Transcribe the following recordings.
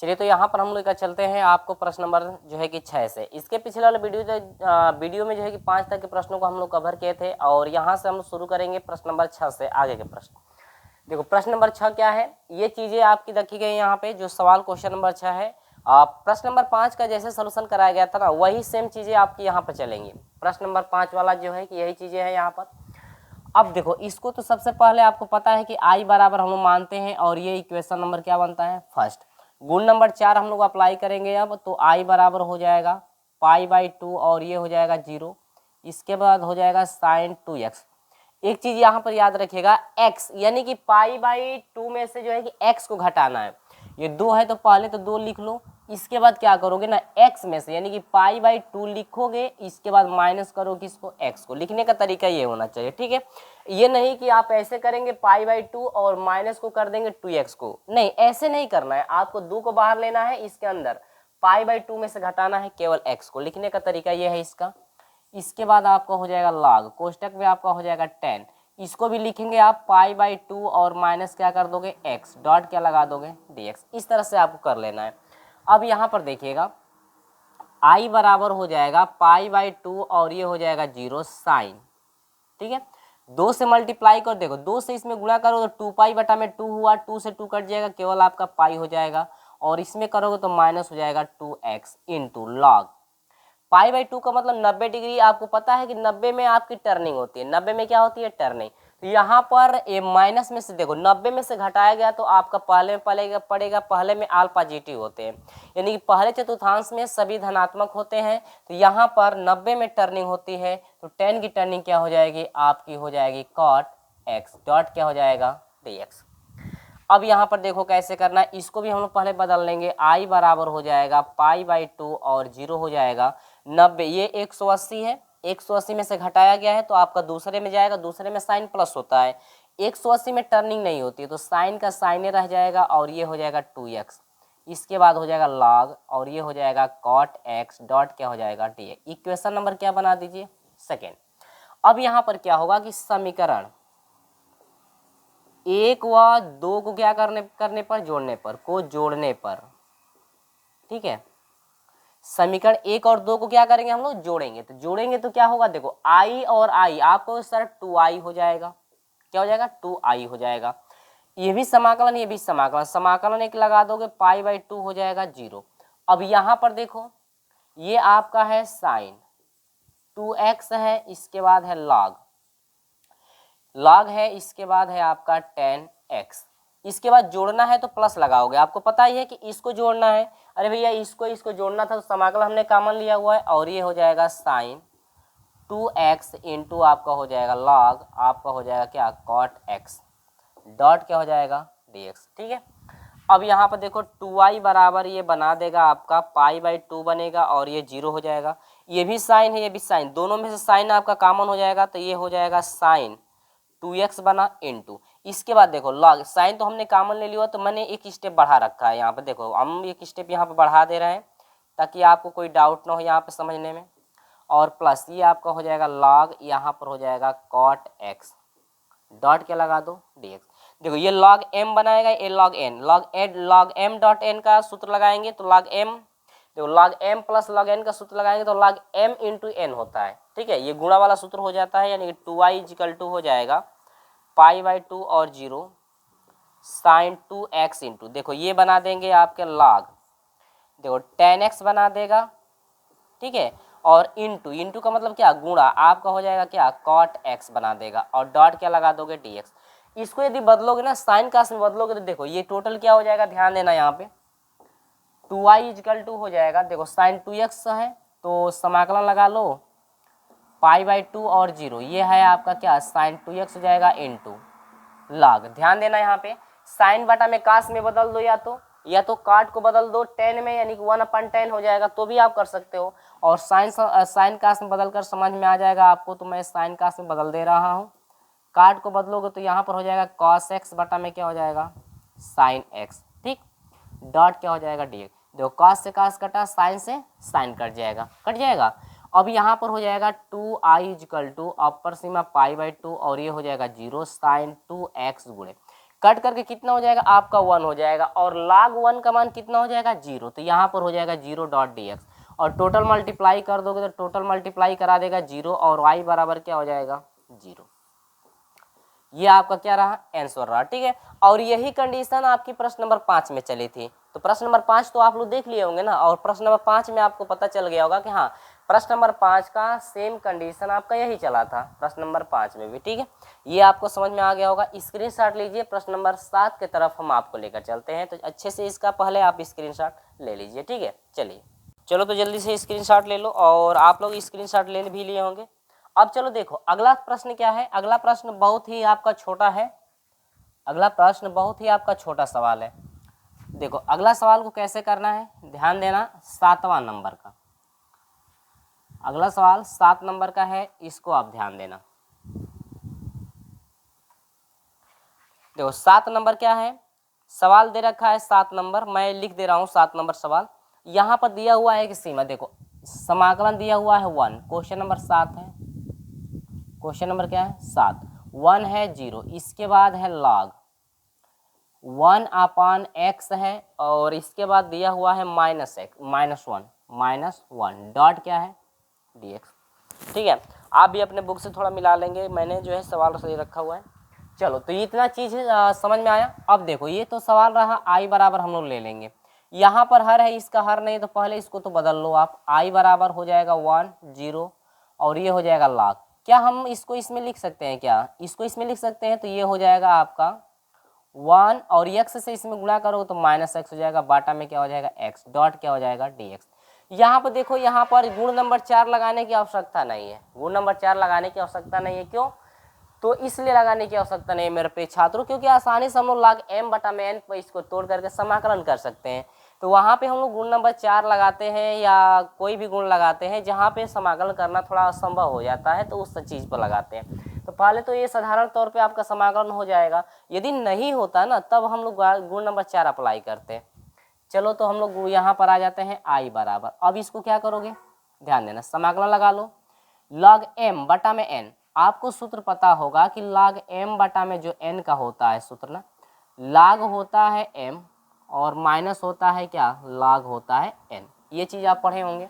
चलिए तो यहाँ पर हम लोग का चलते हैं आपको प्रश्न नंबर जो है कि 6 से। इसके पिछले वाले वीडियो में जो है कि 5 तक के प्रश्नों को हम लोग कवर किए थे और यहाँ से हम शुरू करेंगे प्रश्न नंबर 6 से आगे के प्रश्न। देखो प्रश्न नंबर 6 क्या है, ये चीज़ें आपकी रखी गई यहाँ पे जो सवाल क्वेश्चन नंबर 6 है। प्रश्न नंबर 5 का जैसे सोल्यूशन कराया गया था ना, वही सेम चीज़ें आपकी यहाँ पर चलेंगी। प्रश्न नंबर 5 वाला जो है कि यही चीज़ें हैं यहाँ पर। अब देखो इसको तो सबसे पहले आपको पता है कि आई बराबर हम लोग मानते हैं और ये इक्वेशन नंबर क्या बनता है, फर्स्ट। गुण नंबर 4 हम लोग अप्लाई करेंगे अब, तो आई बराबर हो जाएगा π/2 और ये हो जाएगा 0। इसके बाद हो जाएगा sin 2x। एक चीज यहाँ पर याद रखिएगा, x यानी कि π/2 में से जो है कि x को घटाना है। ये 2 है तो पहले तो 2 लिख लो, इसके बाद क्या करोगे ना, x में से यानी कि π/2 लिखोगे, इसके बाद माइनस करो किसको, x को। लिखने का तरीका ये होना चाहिए, ठीक है। ये नहीं कि आप ऐसे करेंगे π/2 और माइनस को कर देंगे 2x को, नहीं ऐसे नहीं करना है। आपको 2 को बाहर लेना है, इसके अंदर π/2 में से घटाना है केवल x को। लिखने का तरीका ये है इसका। इसके बाद आपका हो जाएगा log, कोष्टक में आपका हो जाएगा 10। इसको भी लिखेंगे आप π/2 और माइनस क्या कर दोगे x, डॉट क्या लगा दोगे dx। इस तरह से आपको कर लेना है। अब यहाँ पर देखिएगा i बराबर हो जाएगा π/2 और ये हो जाएगा 0 साइन, ठीक है। 2 से मल्टीप्लाई कर, देखो 2 से इसमें गुणा करो तो 2π/2 हुआ, 2 से 2 कट जाएगा, केवल आपका पाई हो जाएगा। और इसमें करोगे तो माइनस हो जाएगा 2x इंटू लॉग π/2 का मतलब 90 डिग्री। आपको पता है कि 90 में आपकी टर्निंग होती है, 90 में क्या होती है, टर्निंग। तो यहाँ पर ये माइनस में से देखो 90 में से घटाया गया तो आपका पहले में पड़ेगा पहले में आल पॉजिटिव होते हैं, यानी कि पहले चतुर्थांश में सभी धनात्मक होते हैं। तो यहाँ पर 90 में टर्निंग होती है तो 10 की टर्निंग क्या हो जाएगी, आपकी हो जाएगी cot x, डॉट क्या हो जाएगा dx। अब यहाँ पर देखो कैसे करना है, इसको भी हम लोग पहले बदल लेंगे। i बराबर हो जाएगा π/2 और 0 हो जाएगा 90। ये 180 है, 180 में से घटाया गया है तो आपका दूसरे में जाएगा, दूसरे में साइन प्लस होता है। 180 में टर्निंग नहीं होती है तो साइन का साइन रह जाएगा और ये हो जाएगा 2x। इसके बाद हो जाएगा log और ये हो जाएगा cot x, डॉट क्या हो जाएगा dx। इक्वेशन नंबर क्या बना दीजिए, सेकेंड। अब यहाँ पर क्या होगा कि समीकरण 1 व 2 को क्या करने पर, जोड़ने पर, ठीक है। समीकरण 1 और 2 को क्या करेंगे हम लोग, जोड़ेंगे तो क्या होगा, देखो i और i आपको सर 2i हो जाएगा, क्या हो जाएगा 2i हो जाएगा। ये भी समाकलन, ये भी समाकलन, समाकलन एक लगा दोगे π/2 हो जाएगा 0। अब यहाँ पर देखो ये आपका है साइन 2x है, इसके बाद है log है, इसके बाद है आपका 10x। इसके बाद जोड़ना है तो प्लस लगाओगे, आपको पता ही है कि इसको जोड़ना है। अरे भैया इसको जोड़ना था तो समाकलन हमने कॉमन लिया हुआ है और ये हो जाएगा साइन 2x इंटू आपका हो जाएगा log, आपका हो जाएगा क्या cot x, डॉट क्या हो जाएगा dx, ठीक है। अब यहाँ पर देखो 2i बराबर ये बना देगा आपका π/2 बनेगा और ये 0 हो जाएगा। ये भी साइन है, ये भी साइन, दोनों में से साइन आपका कॉमन हो जाएगा तो ये हो जाएगा साइन 2x बना इंटू। इसके बाद देखो log, साइन तो हमने कॉमन ले लिया तो मैंने एक स्टेप बढ़ा रखा है यहाँ पे, देखो हम एक स्टेप यहाँ पे बढ़ा दे रहे हैं ताकि आपको कोई डाउट ना हो यहाँ पे समझने में। और प्लस ये आपका हो जाएगा log, यहाँ पर हो जाएगा cot x, डॉट क्या लगा दो dx। देखो ये log m बनाएगा, ये log n, log m dot n का सूत्र लगाएंगे तो log m, देखो log m plus log n का सूत्र लगाएंगे तो log m इंटू n होता है, ठीक है। ये गुणा वाला सूत्र हो जाता है, यानी कि 2i इक्वल टू हो जाएगा π/2 और 0 साइन 2x इंटू, देखो ये बना देंगे आपके log, देखो 10x बना देगा, ठीक है। और इंटू का मतलब क्या, गुणा, आपका हो जाएगा क्या cot x बना देगा और डॉट क्या लगा दोगे dx। इसको यदि बदलोगे ना साइन कास में बदलोगे तो देखो ये टोटल क्या हो जाएगा, ध्यान देना यहाँ पे 2i इक्वल टू हो जाएगा, देखो साइन 2x है तो समाकलन लगा लो π/2 और 0, ये है आपका क्या साइन 2x हो जाएगा इंटू log। ध्यान देना यहाँ पे साइन बटा में कास में बदल दो, या तो काट को बदल दो 10 में, यानी कि 1/10 हो जाएगा, तो भी आप कर सकते हो। और साइन कास में बदल कर समझ में आ जाएगा आपको, तो मैं साइन कास में बदल दे रहा हूँ। काट को बदलोगे तो यहाँ पर हो जाएगा cos x बटा में क्या हो जाएगा साइन x, ठीक, डॉट क्या हो जाएगा dx। देखो cos से cos कटा, साइन से साइन कट जाएगा। अब यहाँ पर हो जाएगा 2i इक्वल टू अपर सीमा π/2 और ये हो जाएगा 0 साइन 2x गुणे कट करके कितना हो जाएगा आपका 1 हो जाएगा, और log 1 का मान कितना हो जाएगा 0, तो यहाँ पर हो जाएगा 0 डॉट डी एक्स, और टोटल मल्टीप्लाई कर दोगे तो टोटल मल्टीप्लाई करा देगा 0, और y बराबर क्या हो जाएगा 0। ये आपका क्या रहा आंसर रहा, ठीक है। और यही कंडीशन आपकी प्रश्न नंबर 5 में चली थी। तो प्रश्न नंबर 5 तो आप लोग देख लिए होंगे ना, और प्रश्न नंबर 5 में आपको पता चल गया होगा कि हाँ प्रश्न नंबर 5 का सेम कंडीशन आपका यही चला था प्रश्न नंबर 5 में भी, ठीक है। ये आपको समझ में आ गया होगा। स्क्रीनशॉट लीजिए, प्रश्न नंबर 7 की तरफ हम आपको लेकर चलते हैं, तो अच्छे से इसका पहले आप स्क्रीनशॉट ले लीजिए, ठीक है। चलिए चलो तो जल्दी से स्क्रीनशॉट ले लो, और आप लोग स्क्रीनशॉट ले भी लिए होंगे। अब चलो देखो अगला प्रश्न क्या है। अगला प्रश्न बहुत ही आपका छोटा है, अगला प्रश्न बहुत ही आपका छोटा सवाल है। देखो अगला सवाल को कैसे करना है, ध्यान देना। 7वां नंबर का अगला सवाल 7 नंबर का है, इसको आप ध्यान देना। देखो 7 नंबर क्या है, सवाल दे रखा है 7 नंबर, मैं लिख दे रहा हूँ 7 नंबर सवाल। यहाँ पर दिया हुआ है कि सीमा, देखो समाकलन दिया हुआ है 1, क्वेश्चन नंबर 7 है। क्वेश्चन नंबर क्या है 7, 1 है 0, इसके बाद है log 1 अपान x है, और इसके बाद दिया हुआ है -1 डॉट क्या है dx, ठीक है। आप भी अपने बुक से थोड़ा मिला लेंगे, मैंने जो है सवाल सही रखा हुआ है। चलो तो ये इतना चीज़ समझ में आया। अब देखो ये तो सवाल रहा i बराबर हम लोग ले लेंगे, यहाँ पर हर है, इसका हर नहीं, तो पहले इसको तो बदल लो आप। i बराबर हो जाएगा 1 0, और ये हो जाएगा log। क्या हम इसको इसमें लिख सकते हैं, क्या इसको इसमें लिख सकते हैं, तो ये हो जाएगा आपका 1, और x से इसमें गुणा करोगे तो -x हो जाएगा, बाटा में क्या हो जाएगा x, डॉट क्या हो जाएगा dx। यहाँ पर देखो, यहाँ पर गुण नंबर 4 लगाने की आवश्यकता नहीं है, गुण नंबर 4 लगाने की आवश्यकता नहीं है। क्यों? तो इसलिए लगाने की आवश्यकता नहीं है मेरे प्रिय छात्रों, क्योंकि आसानी से हम लोग log m बटा में n पर इसको तोड़ करके समाकलन कर सकते हैं। तो वहाँ पे हम लोग गुण नंबर 4 लगाते हैं, या कोई भी गुण लगाते हैं जहाँ पे समाकलन करना थोड़ा असंभव हो जाता है, तो उस चीज़ पर लगाते हैं। तो पहले तो ये साधारण तौर पे आपका समाकलन हो जाएगा, यदि नहीं होता ना तब हम लोग गुण नंबर 4 अप्लाई करते हैं। चलो तो हम लोग यहाँ पर आ जाते हैं i बराबर। अब इसको क्या करोगे, ध्यान देना, समाकलन लगा लो। log m बटा में n, आपको सूत्र पता होगा कि log m बटा में जो n का होता है सूत्र ना, log होता है m और माइनस होता है क्या, log होता है n। ये चीज़ आप पढ़े होंगे।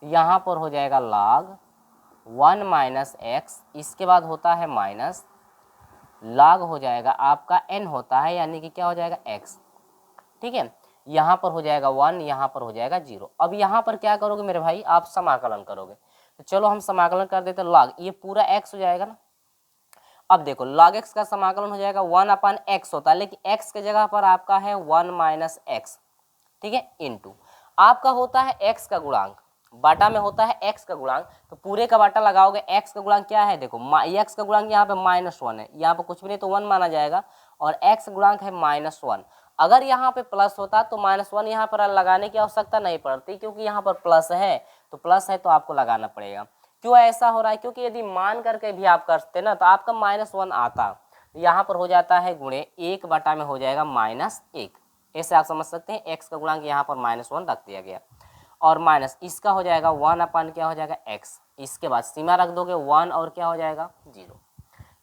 यहाँ पर हो जाएगा log 1 माइनस एक्स, इसके बाद होता है माइनस, log हो जाएगा आपका n होता है, यानी कि क्या हो जाएगा x, ठीक है। यहाँ पर हो जाएगा 1, यहाँ पर हो जाएगा 0। अब यहाँ पर क्या करोगे मेरे भाई, आप समाकलन करोगे। तो चलो हम समाकलन कर देते हैं, log ये पूरा x हो जाएगा ना। अब देखो log x का समाकलन हो जाएगा 1 अपान x होता है, लेकिन x के जगह पर आपका है 1 माइनस एक्स, ठीक है, इनटू आपका होता है x का गुणांक, बाटा में होता है x का गुणांक, तो पूरे का बाटा लगाओगे। x का गुणांक क्या है, देखो x का गुणांक यहाँ पे -1 है, यहाँ पे कुछ भी नहीं तो 1 माना जाएगा, और x गुणांक है -1। अगर यहाँ पे प्लस होता तो -1 यहाँ पर लगाने की आवश्यकता नहीं पड़ती, क्योंकि यहाँ पर प्लस है, तो प्लस है तो आपको लगाना पड़ेगा। क्यों ऐसा हो रहा है, क्योंकि यदि मान करके भी आप करते ना तो आपका -1 आता, यहाँ पर हो जाता है गुणे 1 बटा में हो जाएगा -1। ऐसे आप समझ सकते हैं, x का गुणांक यहाँ पर -1 रख दिया गया, और माइनस इसका हो जाएगा 1 अपान क्या हो जाएगा x, इसके बाद सीमा रख दोगे 1 और क्या हो जाएगा 0।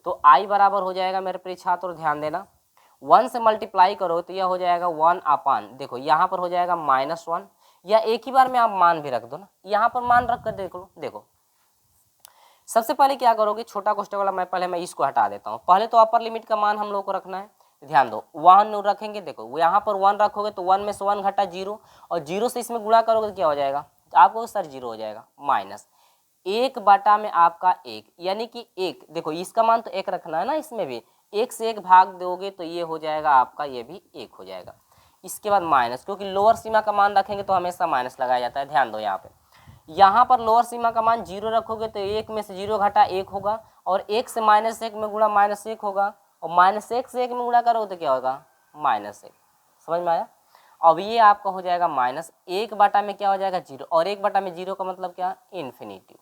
तो i बराबर हो जाएगा मेरे प्रिय छात्र, ध्यान देना, 1 से मल्टीप्लाई करो तो यह हो जाएगा 1 अपान, देखो यहाँ पर हो जाएगा -1, या एक ही बार में आप मान भी रख दो ना, यहाँ पर मान रख कर देख लो। देखो सबसे पहले क्या करोगे, छोटा क्वेश्चन वाला मैं इसको हटा देता हूँ। पहले तो अपर लिमिट का मान हम लोग को रखना है, ध्यान दो 1 रखेंगे। देखो यहाँ पर 1 रखोगे तो 1 में से 1 घटा 0, और 0 से इसमें गुणा करोगे तो क्या हो जाएगा, आपको सर 0 हो जाएगा, माइनस 1 बटा में आपका 1, यानी कि 1, देखो इसका मान तो 1 रखना है ना, इसमें भी 1 से 1 भाग दोगे तो ये हो जाएगा आपका, ये भी 1 हो जाएगा। इसके बाद माइनस, क्योंकि लोअर सीमा का मान रखेंगे तो हमेशा माइनस लगाया जाता है, ध्यान दो यहाँ पर लोअर सीमा का मान 0 रखोगे तो 1 में से 0 घटा 1 होगा, और 1 से -1 में गुणा -1 होगा, और -1 से 1 में गुणा करोगे तो क्या होगा -1। समझ में आया? अब ये आपका हो जाएगा -1 बटा में क्या हो जाएगा 0, और 1 बटा में 0 का मतलब क्या, इन्फिनिटी,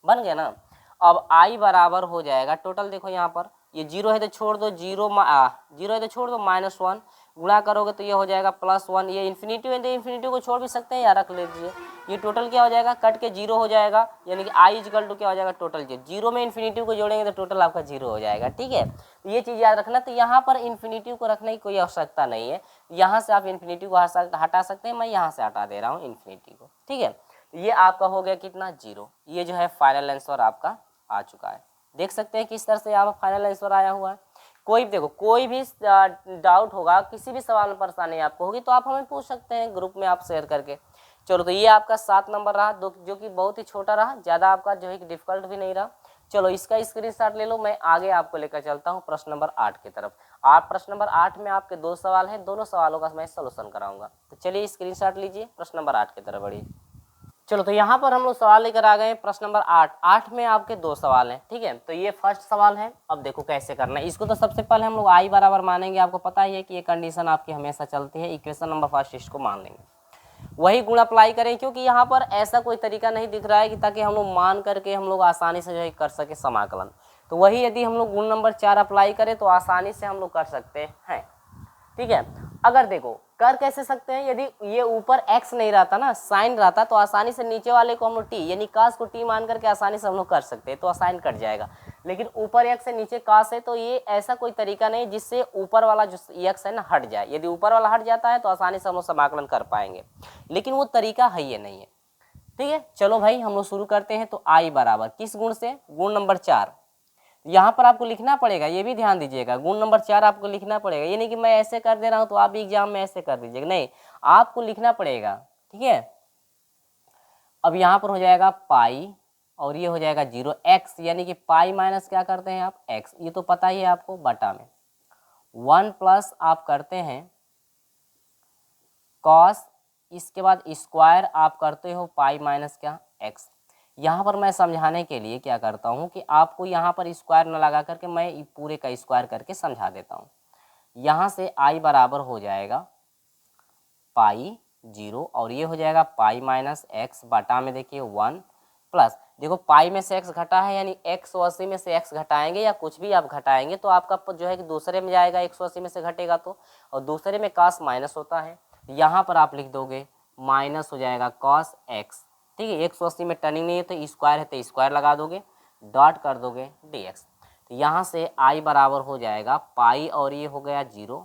बन गया ना। अब i बराबर हो जाएगा टोटल, देखो यहाँ पर ये 0 है तो छोड़ दो, 0 है तो छोड़ दो -1, गुणा करोगे तो ये हो जाएगा +1, ये इन्फिनिटी है, इन्फिनिटी को छोड़ भी सकते हैं या रख लीजिए। ये टोटल क्या हो जाएगा, कट के 0 हो जाएगा, यानी कि i इक्वल टू क्या हो जाएगा, टोटल 0 में इन्फिनिटी को जोड़ेंगे तो टोटल आपका 0 हो जाएगा। ठीक है, तो ये चीज़ याद रखना। तो यहाँ पर इन्फिनिटी को रखने की कोई आवश्यकता नहीं है, यहाँ से आप इन्फिनिटी को हटा सकते हैं, मैं यहाँ से हटा दे रहा हूँ इन्फिनिटी को। ठीक है, ये आपका हो गया कितना, 0। ये जो है फाइनल आंसर आपका आ चुका है। देख सकते हैं किस तरह से यहाँ पर फाइनल आंसर आया हुआ है। कोई देखो, कोई भी डाउट होगा, किसी भी सवाल में परेशानी आपको होगी तो आप हमें पूछ सकते हैं ग्रुप में आप शेयर करके। चलो, तो ये आपका 7 नंबर रहा, जो कि बहुत ही छोटा रहा, ज़्यादा आपका जो है कि डिफिकल्ट भी नहीं रहा। चलो, इसका स्क्रीनशॉट ले लो, मैं आगे आपको लेकर चलता हूँ प्रश्न नंबर 8 की तरफ। आप प्रश्न नंबर 8 में आपके 2 सवाल हैं, दोनों सवालों का मैं सलूशन कराऊंगा। तो चलिए स्क्रीनशॉट लीजिए, प्रश्न नंबर 8 की तरफ बढ़िए। चलो, तो यहाँ पर हम लोग सवाल लेकर आ गए प्रश्न नंबर 8 में आपके 2 सवाल हैं। ठीक है, तो ये फर्स्ट सवाल है। अब देखो कैसे करना है इसको। तो सबसे पहले हम लोग i बराबर मानेंगे। आपको पता ही है कि ये कंडीशन आपकी हमेशा चलती है, इक्वेशन नंबर फर्स्ट इसको मान लेंगे, वही गुण अप्लाई करें, क्योंकि यहाँ पर ऐसा कोई तरीका नहीं दिख रहा है कि ताकि हम लोग मान करके हम लोग आसानी से जो है कर सके समाकलन। तो वही यदि हम लोग गुण नंबर 4 अप्लाई करें तो आसानी से हम लोग कर सकते हैं। ठीक है, अगर देखो कर कैसे सकते हैं, यदि ये ऊपर x नहीं रहता ना, साइन रहता, तो आसानी से नीचे वाले को हम लोग t यानी cos को t मान करके आसानी से हम लोग कर सकते हैं, तो साइन कट जाएगा। लेकिन ऊपर x है नीचे cos है, तो ये ऐसा कोई तरीका नहीं जिससे ऊपर वाला जो x है ना हट जाए। यदि ऊपर वाला हट जाता है तो आसानी से हम लोग समाकलन कर पाएंगे, लेकिन वो तरीका है ये नहीं है। ठीक है, चलो भाई हम लोग शुरू करते हैं। तो i बराबर किस गुण से, गुण नंबर 4। यहाँ पर आपको लिखना पड़ेगा, ये भी ध्यान दीजिएगा, गुण नंबर 4 आपको लिखना पड़ेगा। ये नहीं कि मैं ऐसे कर दे रहा हूँ तो आप भी एग्जाम में ऐसे कर दीजिएगा, नहीं, आपको लिखना पड़ेगा। ठीक है, अब यहाँ पर हो जाएगा पाई और ये हो जाएगा 0, x यानी कि पाई माइनस क्या करते हैं आप, x, ये तो पता ही है आपको, बटा में 1 प्लस आप करते हैं cos, इसके बाद स्क्वायर आप करते हो पाई माइनस क्या, x। यहाँ पर मैं समझाने के लिए क्या करता हूँ कि आपको यहाँ पर स्क्वायर न लगा करके मैं पूरे का स्क्वायर करके समझा देता हूँ। यहाँ से i बराबर हो जाएगा पाई 0 और ये हो जाएगा पाई माइनस x बटा में देखिए 1 प्लस, देखो पाई में से x घटा है, यानी 180 में से x घटाएंगे या कुछ भी आप घटाएंगे तो आपका जो है कि दूसरे में जाएगा, 180 में से घटेगा तो, और दूसरे में cos माइनस होता है, यहाँ पर आप लिख दोगे माइनस हो जाएगा cos x। ठीक है, 180 में टर्निंग नहीं है तो स्क्वायर है तो स्क्वायर लगा दोगे, डॉट कर दोगे dx। तो यहाँ से i बराबर हो जाएगा पाई और ये हो गया 0,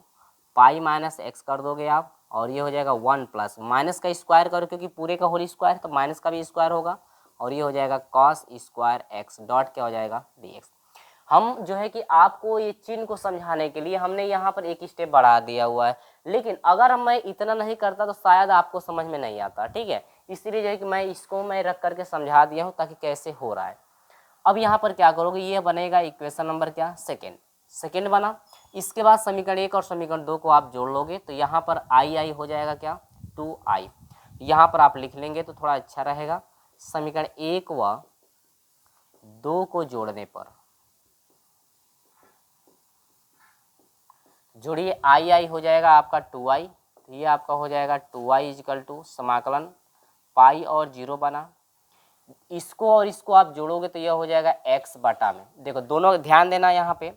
पाई माइनस x कर दोगे आप और ये हो जाएगा 1 प्लस, माइनस का स्क्वायर करो क्योंकि पूरे का होल स्क्वायर तो माइनस का भी स्क्वायर होगा, और ये हो जाएगा cos स्क्वायर x डॉट क्या हो जाएगा dx। हम जो है कि आपको ये चिन्ह को समझाने के लिए हमने यहाँ पर एक स्टेप बढ़ा दिया हुआ है, लेकिन अगर मैं इतना नहीं करता तो शायद आपको समझ में नहीं आता। ठीक है, इसलिए जो है कि मैं इसको रख करके समझा दिया हूँ ताकि कैसे हो रहा है। अब यहाँ पर क्या करोगे, ये बनेगा इक्वेशन नंबर क्या, सेकेंड बना। इसके बाद समीकरण 1 और समीकरण 2 को आप जोड़ लोगे तो यहाँ पर आई हो जाएगा क्या, 2i। यहाँ पर आप लिख लेंगे तो थोड़ा अच्छा रहेगा। समीकरण 1 व 2 को जोड़ने पर जोड़िए, आई हो जाएगा आपका 2i, तो ये आपका हो जाएगा 2i इक्वल टू समाकलन पाई और 0 बना। इसको और इसको आप जोड़ोगे तो यह हो जाएगा x बटा में, देखो दोनों ध्यान देना यहाँ पे,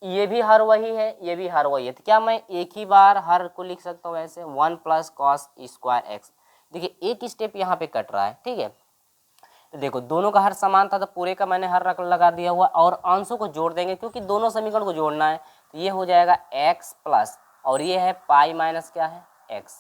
ये भी हर वही है, ये भी हर वही है, तो क्या मैं एक ही बार हर को लिख सकता हूँ ऐसे 1 प्लस कॉस स्क्वायर x। देखिए एक स्टेप यहाँ पे कट रहा है। ठीक है, तो देखो दोनों का हर समान था तो पूरे का मैंने हर रकम लगा दिया हुआ, और अंशों को जोड़ देंगे क्योंकि दोनों समीकरण को जोड़ना है। तो ये हो जाएगा x प्लस और ये है पाई माइनस क्या है x,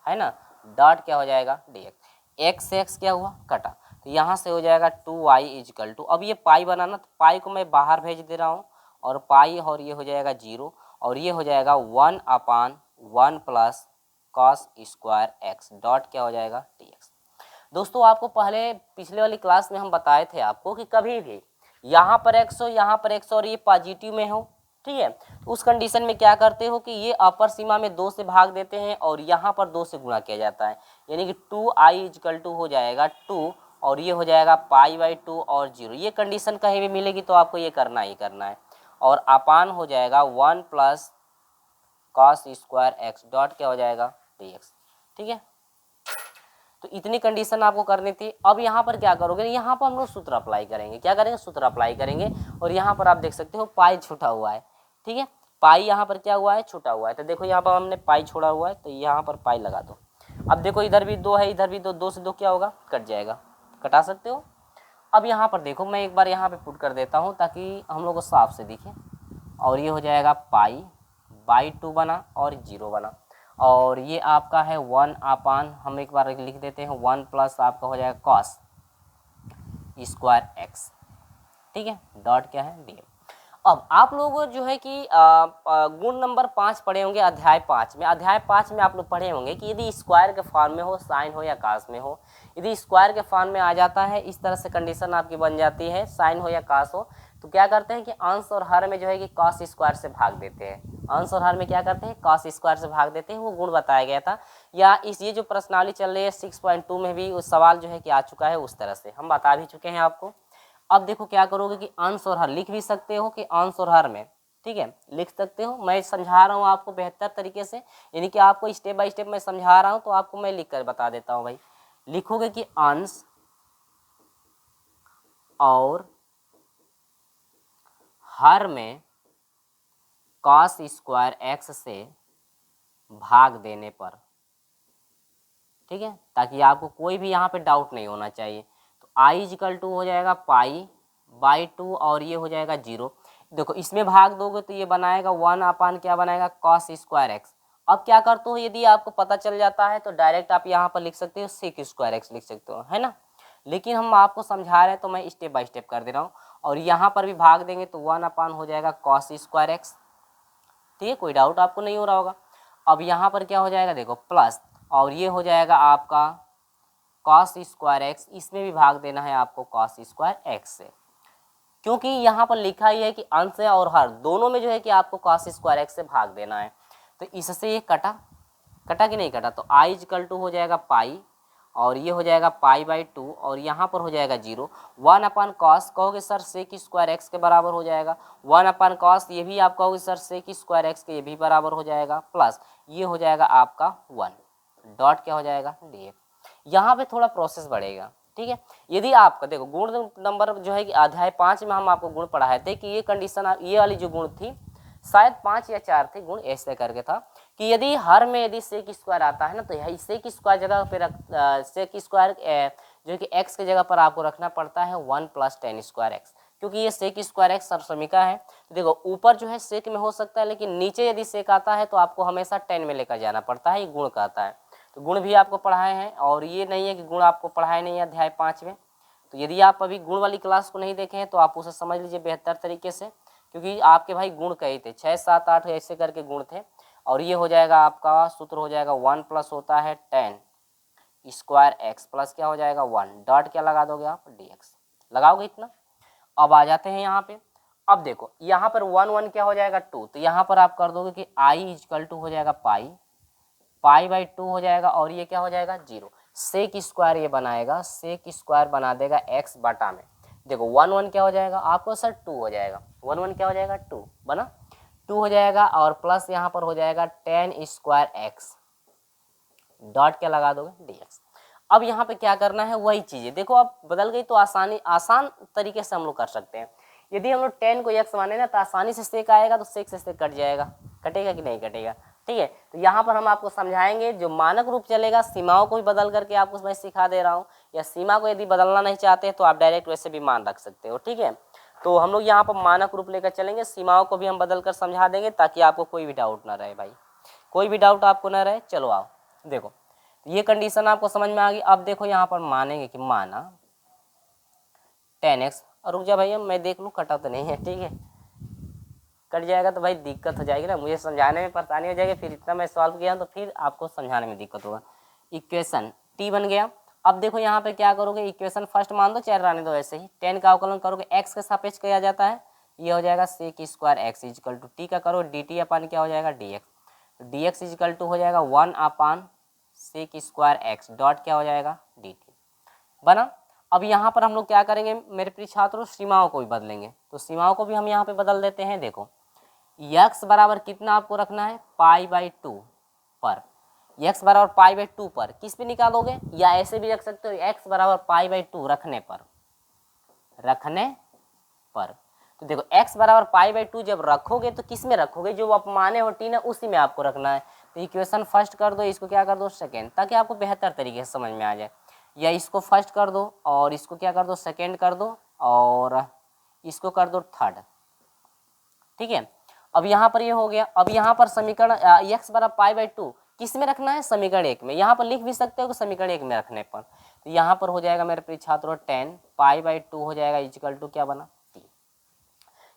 है ना, डॉट क्या हो जाएगा dx। x से x क्या हुआ, कटा, तो यहाँ से हो जाएगा 2i इक्वल टू, अब ये पाई बनाना तो पाई को मैं बाहर भेज दे रहा हूँ, और पाई और ये हो जाएगा 0 और ये हो जाएगा 1/1 plus cos square x dot क्या हो जाएगा dx। दोस्तों आपको पहले पिछले वाली क्लास में हम बताए थे आपको कि कभी भी यहाँ पर x हो, यहाँ पर x और ये पॉजिटिव में हो, ठीक है, तो उस कंडीशन में क्या करते हो कि ये अपर सीमा में 2 से भाग देते हैं और यहाँ पर 2 से गुणा किया जाता है, यानी कि 2i इक्वल टू हो जाएगा 2 और ये हो जाएगा पाई बाई 2 और 0। ये कंडीशन कहीं भी मिलेगी तो आपको ये करना ही करना है, और अपान हो जाएगा 1 plus cos square x dot क्या हो जाएगा dx। ठीक है, तो इतनी कंडीशन आपको करनी थी। अब यहाँ पर क्या करोगे, यहाँ पर हम लोग सूत्र अप्लाई करेंगे, क्या करेंगे, सूत्र अप्लाई करेंगे, और यहाँ पर आप देख सकते हो पाई छूटा हुआ है। ठीक है, पाई यहाँ पर क्या हुआ है, छूटा हुआ है, तो देखो यहाँ पर हमने पाई छोड़ा हुआ है तो यहाँ पर पाई लगा दो। अब देखो इधर भी 2 है, इधर भी 2, 2 से 2 क्या होगा, कट जाएगा, कटा सकते हो। अब यहाँ पर देखो मैं एक बार यहाँ पे पुट कर देता हूँ ताकि हम लोग को साफ से दिखे, और ये हो जाएगा पाई बाई 2 बना और 0 बना, और ये आपका है 1 अपान, हम एक बार लिख देते हैं 1 प्लस आपका हो जाएगा कॉस स्क्वायर एक्स, ठीक है, डॉट क्या है डी। अब आप लोग जो है कि गुण नंबर 5 पढ़े होंगे अध्याय 5 में। अध्याय 5 में आप लोग पढ़े होंगे कि यदि स्क्वायर के फॉर्म में हो, साइन हो या कास में हो, यदि स्क्वायर के फॉर्म में आ जाता है, इस तरह से कंडीशन आपकी बन जाती है, साइन हो या कास हो, तो क्या करते हैं कि अंश और हर में जो है कि कॉस स्क्वायर से भाग देते हैं। अंश और हर में क्या करते हैं, कॉस स्क्वायर से भाग देते हैं। वो गुण बताया गया था, या इस ये जो प्रश्नावली चल रही है 6.2 में भी उस सवाल जो है कि आ चुका है, उस तरह से हम बता भी चुके हैं आपको। अब देखो क्या करोगे कि अंश और हर लिख भी सकते हो कि अंश और हर में, ठीक है, लिख सकते हो। मैं समझा रहा हूँ आपको बेहतर तरीके से, यानी कि आपको स्टेप बाय स्टेप मैं समझा रहा हूँ, तो आपको मैं लिख कर बता देता हूँ भाई। लिखोगे कि अंश और हर में कॉस स्क्वायर एक्स से भाग देने पर, ठीक है, ताकि आपको कोई भी यहाँ पे डाउट नहीं होना चाहिए। तो आई इजिकल टू हो जाएगा पाई बाई 2 और ये हो जाएगा 0। देखो इसमें भाग दोगे तो ये बनाएगा 1 अपान क्या बनाएगा, कॉस स्क्वायर एक्स। अब क्या करते हो, यदि आपको पता चल जाता है तो डायरेक्ट आप यहाँ पर लिख सकते हो सेक स्क्वायर एक्स लिख सकते हो, है ना। लेकिन हम आपको समझा रहे हैं तो मैं स्टेप बाय स्टेप कर दे रहा हूँ। और यहाँ पर भी भाग देंगे तो 1 अपान हो जाएगा कॉस स्क्वायर एक्स, ठीक है, कोई डाउट आपको नहीं हो रहा होगा। अब यहाँ पर क्या हो जाएगा देखो प्लस, और ये हो जाएगा आपका कॉस स्क्वायर एक्स, इसमें भी भाग देना है आपको कॉस स्क्वायर एक्स से, क्योंकि यहाँ पर लिखा ही है कि अंश और हर दोनों में जो है कि आपको कॉस स्क्वायर एक्स से भाग देना है। तो इससे ये कटा कि नहीं कटा, तो आई इक्वल टू हो जाएगा पाई और ये हो जाएगा पाई बाई 2 और यहाँ पर हो जाएगा 0। 1 अपान कॉस कहोगे सर सेक स्क्वायर एक्स के बराबर हो जाएगा, 1 अपान कॉस ये भी आप कहोगे सर सेक स्क्वायर एक्स के ये भी बराबर हो जाएगा, प्लस ये हो जाएगा आपका 1 डॉट क्या हो जाएगा डी। यहाँ पे थोड़ा प्रोसेस बढ़ेगा, ठीक है। यदि आपका देखो गुण नंबर जो है कि अध्याय 5 में हम आपको गुण पढ़ाए थे कि ये कंडीशन, ये वाली जो गुण थी शायद 5 या 4 थे गुण, ऐसे करके था कि यदि हर में यदि सेक स्क्वायर आता है ना, तो यही सेक स्क्वायर जगह पे सेक स्क्वायर जो कि एक्स की जगह पर आपको रखना पड़ता है 1 प्लस टेन स्क्वायर एक्स, क्योंकि ये सेक स्क्वायर एक्स सर्वसमीका है। तो देखो ऊपर जो है सेक में हो सकता है, लेकिन नीचे यदि सेक आता है तो आपको हमेशा 10 में लेकर जाना पड़ता है, ये गुण कहता है। तो गुण भी आपको पढ़ाए हैं, और ये नहीं है कि गुण आपको पढ़ाए नहीं है अध्याय 5 में। तो यदि आप अभी गुण वाली क्लास को नहीं देखे हैं तो आप उसे समझ लीजिए बेहतर तरीके से, क्योंकि आपके भाई गुण कई थे 6, 7, 8 ऐसे करके गुण थे। और ये हो जाएगा आपका सूत्र हो जाएगा 1 प्लस होता है 10 स्क्वायर एक्स प्लस क्या हो जाएगा 1 डॉट क्या लगा दोगे आप डी एक्स, लगाओगे इतना। अब आ जाते हैं यहाँ पे। अब देखो यहाँ पर 1 1 क्या हो जाएगा 2, तो यहाँ पर आप कर दोगे कि आई इक्वल टू हो जाएगा पाई बाई 2 हो जाएगा, और ये क्या हो जाएगा 0। सेक स्क्वायर ये बनाएगा, सेक स्क्वायर बना देगा एक्स बटा में। देखो 1 1 क्या हो जाएगा आपको सर 2 हो जाएगा, 1 1 क्या हो जाएगा 2 बना 2 हो जाएगा, और प्लस यहाँ पर हो जाएगा 10 स्क्वायर एक्स डॉट क्या लगा दोगे डी एक्स। अब यहाँ पे क्या करना है वही चीज़ें, देखो अब बदल गई तो आसान तरीके से हम लोग कर सकते हैं। यदि हम लोग 10 को एक्स माने ना तो आसानी से सेक आएगा, तो सेक से सेक कट जाएगा, कटेगा कि नहीं कटेगा, ठीक है। तो यहाँ पर हम आपको समझाएंगे जो मानक रूप चलेगा, सीमाओं को भी बदल करके आपको मैं सिखा दे रहा हूँ, या सीमा को यदि बदलना नहीं चाहते तो आप डायरेक्ट वैसे भी मान रख सकते हो, ठीक है। तो हम लोग यहाँ पर मानक रूप लेकर चलेंगे, सीमाओं को भी हम बदल कर समझा देंगे ताकि आपको कोई भी डाउट ना रहे भाई, कोई भी डाउट आपको ना रहे। चलो आओ देखो ये कंडीशन आपको समझ में आ गई। अब देखो यहाँ पर मानेंगे कि माना 10x, और रुक जा भैया मैं देख लूँ कटा तो नहीं है, ठीक है, कट जाएगा तो भाई दिक्कत हो जाएगी ना, मुझे समझाने में परेशानी हो जाएगी, फिर इतना मैं सॉल्व किया तो फिर आपको समझाने में दिक्कत होगा। इक्वेशन t बन गया। अब देखो यहाँ पे क्या करोगे, इक्वेशन फर्स्ट मान दो चाहे रहने दो, ऐसे ही 10 का अवकलन करोगे x के सापेक्ष किया जाता है, ये हो जाएगा sec square x equal to t का करो डी टी अपान क्या हो जाएगा d x, d x equal to हो जाएगा 1 upon sec square x dot क्या हो जाएगा डी टी बना। अब यहाँ पर हम लोग क्या करेंगे मेरे प्रिय छात्रों, सीमाओं को भी बदलेंगे, तो सीमाओं को भी हम यहाँ पे बदल देते हैं। देखो x बराबर कितना आपको रखना है पाई बाई 2 पर, x बराबर पाई बाई 2 पर किस पे निकालोगे, या ऐसे भी रख सकते हो x बराबर पाई बाई 2 रखने पर, तो देखो x बराबर पाई बाई 2 जब रखोगे तो किस में रखोगे, जो आप माने हो t ना उसी में आपको रखना है। तो इक्वेशन फर्स्ट कर दो, इसको क्या कर दो सेकेंड, ताकि आपको बेहतर तरीके से समझ में आ जाए। या इसको फर्स्ट कर दो और इसको क्या कर दो सेकेंड कर दो और इसको कर दो थर्ड। ठीक है, अब यहाँ पर ये हो गया। अब यहाँ पर समीकरण x बराबर पाई बाई 2 किस में रखना है, समीकरण 1 में। यहाँ पर लिख भी सकते हो कि समीकरण 1 में रखने पर। तो यहाँ पर हो जाएगा मेरे प्रिय छात्रों 10 पाई बाई 2 हो जाएगा इक्वल टू क्या बना t।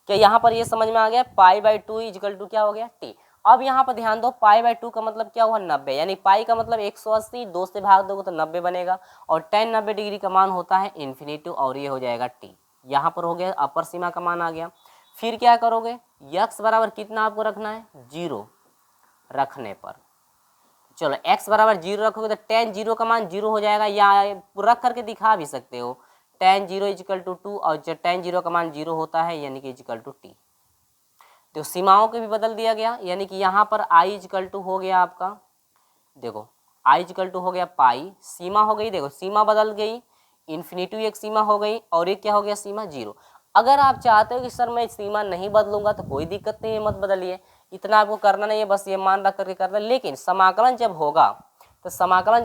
क्या यहाँ पर ये समझ में आ गया, पाई बाई 2 इक्वल टू क्या हो गया t। अब यहाँ पर ध्यान दो, पाई बाई 2 का मतलब क्या हुआ 90, यानी पाई का मतलब 180, 2 से भाग दोगे तो 90 बनेगा और 10 90 डिग्री का मान होता है इन्फिनिटी और ये हो जाएगा t। यहाँ पर हो गया अपर सीमा का मान आ गया। फिर क्या करोगे, x बराबर कितना आपको रखना है 0 रखने पर। चलो x बराबर 0 रखोगे तो tan 0 का मान 0 हो जाएगा, या रख करके दिखा भी सकते हो tan 0 इक्वल टू 2 और tan 0 का मान 0 होता है यानी कि इक्वल टू t। तो सीमाओं को भी बदल दिया गया, यानी कि यहाँ पर i इक्वल टू हो गया आपका, देखो i इक्वल टू हो गया पाई, सीमा हो गई, देखो सीमा बदल गई, इन्फिनिटी एक सीमा हो गई और एक क्या हो गया सीमा 0। अगर आप चाहते हो कि सर मैं सीमा नहीं बदलूंगा तो कोई दिक्कत नहीं है, मत बदलिए, इतना आपको करना नहीं है, बस ये मान रख करके करना। लेकिन समाकलन जब होगा तो समाकलन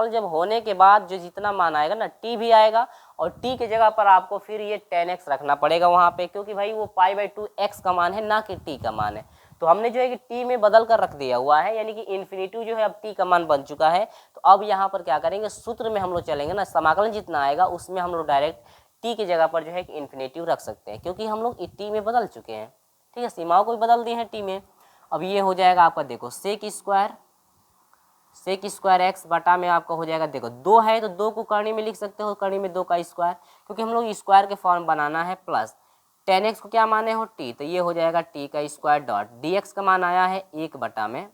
जब होने के बाद जो जितना मान आएगा ना t भी आएगा और t की जगह पर आपको फिर ये 10x रखना पड़ेगा वहाँ पे, क्योंकि भाई वो पाई बाई 2 x का मान है ना कि t का मान है। तो हमने जो है कि t में बदल कर रख दिया हुआ है, यानी कि इन्फिनिटी जो है अब t का मान बन चुका है। तो अब यहाँ पर क्या करेंगे, सूत्र में हम लोग चलेंगे ना, समाकलन जितना आएगा उसमें हम लोग डायरेक्ट t की जगह पर जो है कि इन्फिनिटी रख सकते हैं, क्योंकि हम लोग t में बदल चुके हैं। ठीक है, सीमाओं को भी बदल दिए हैं t में। अब ये हो जाएगा आपका, देखो सेक स्क्वायर एक्स बटा में आपका हो जाएगा, देखो 2 है तो 2 को करनी में लिख सकते हो, करनी में 2 का स्क्वायर, क्योंकि हम लोग स्क्वायर के फॉर्म बनाना है, प्लस 10x को क्या माने हो t, तो ये हो जाएगा t का स्क्वायर डॉट dx का मान आया है 1 बटा में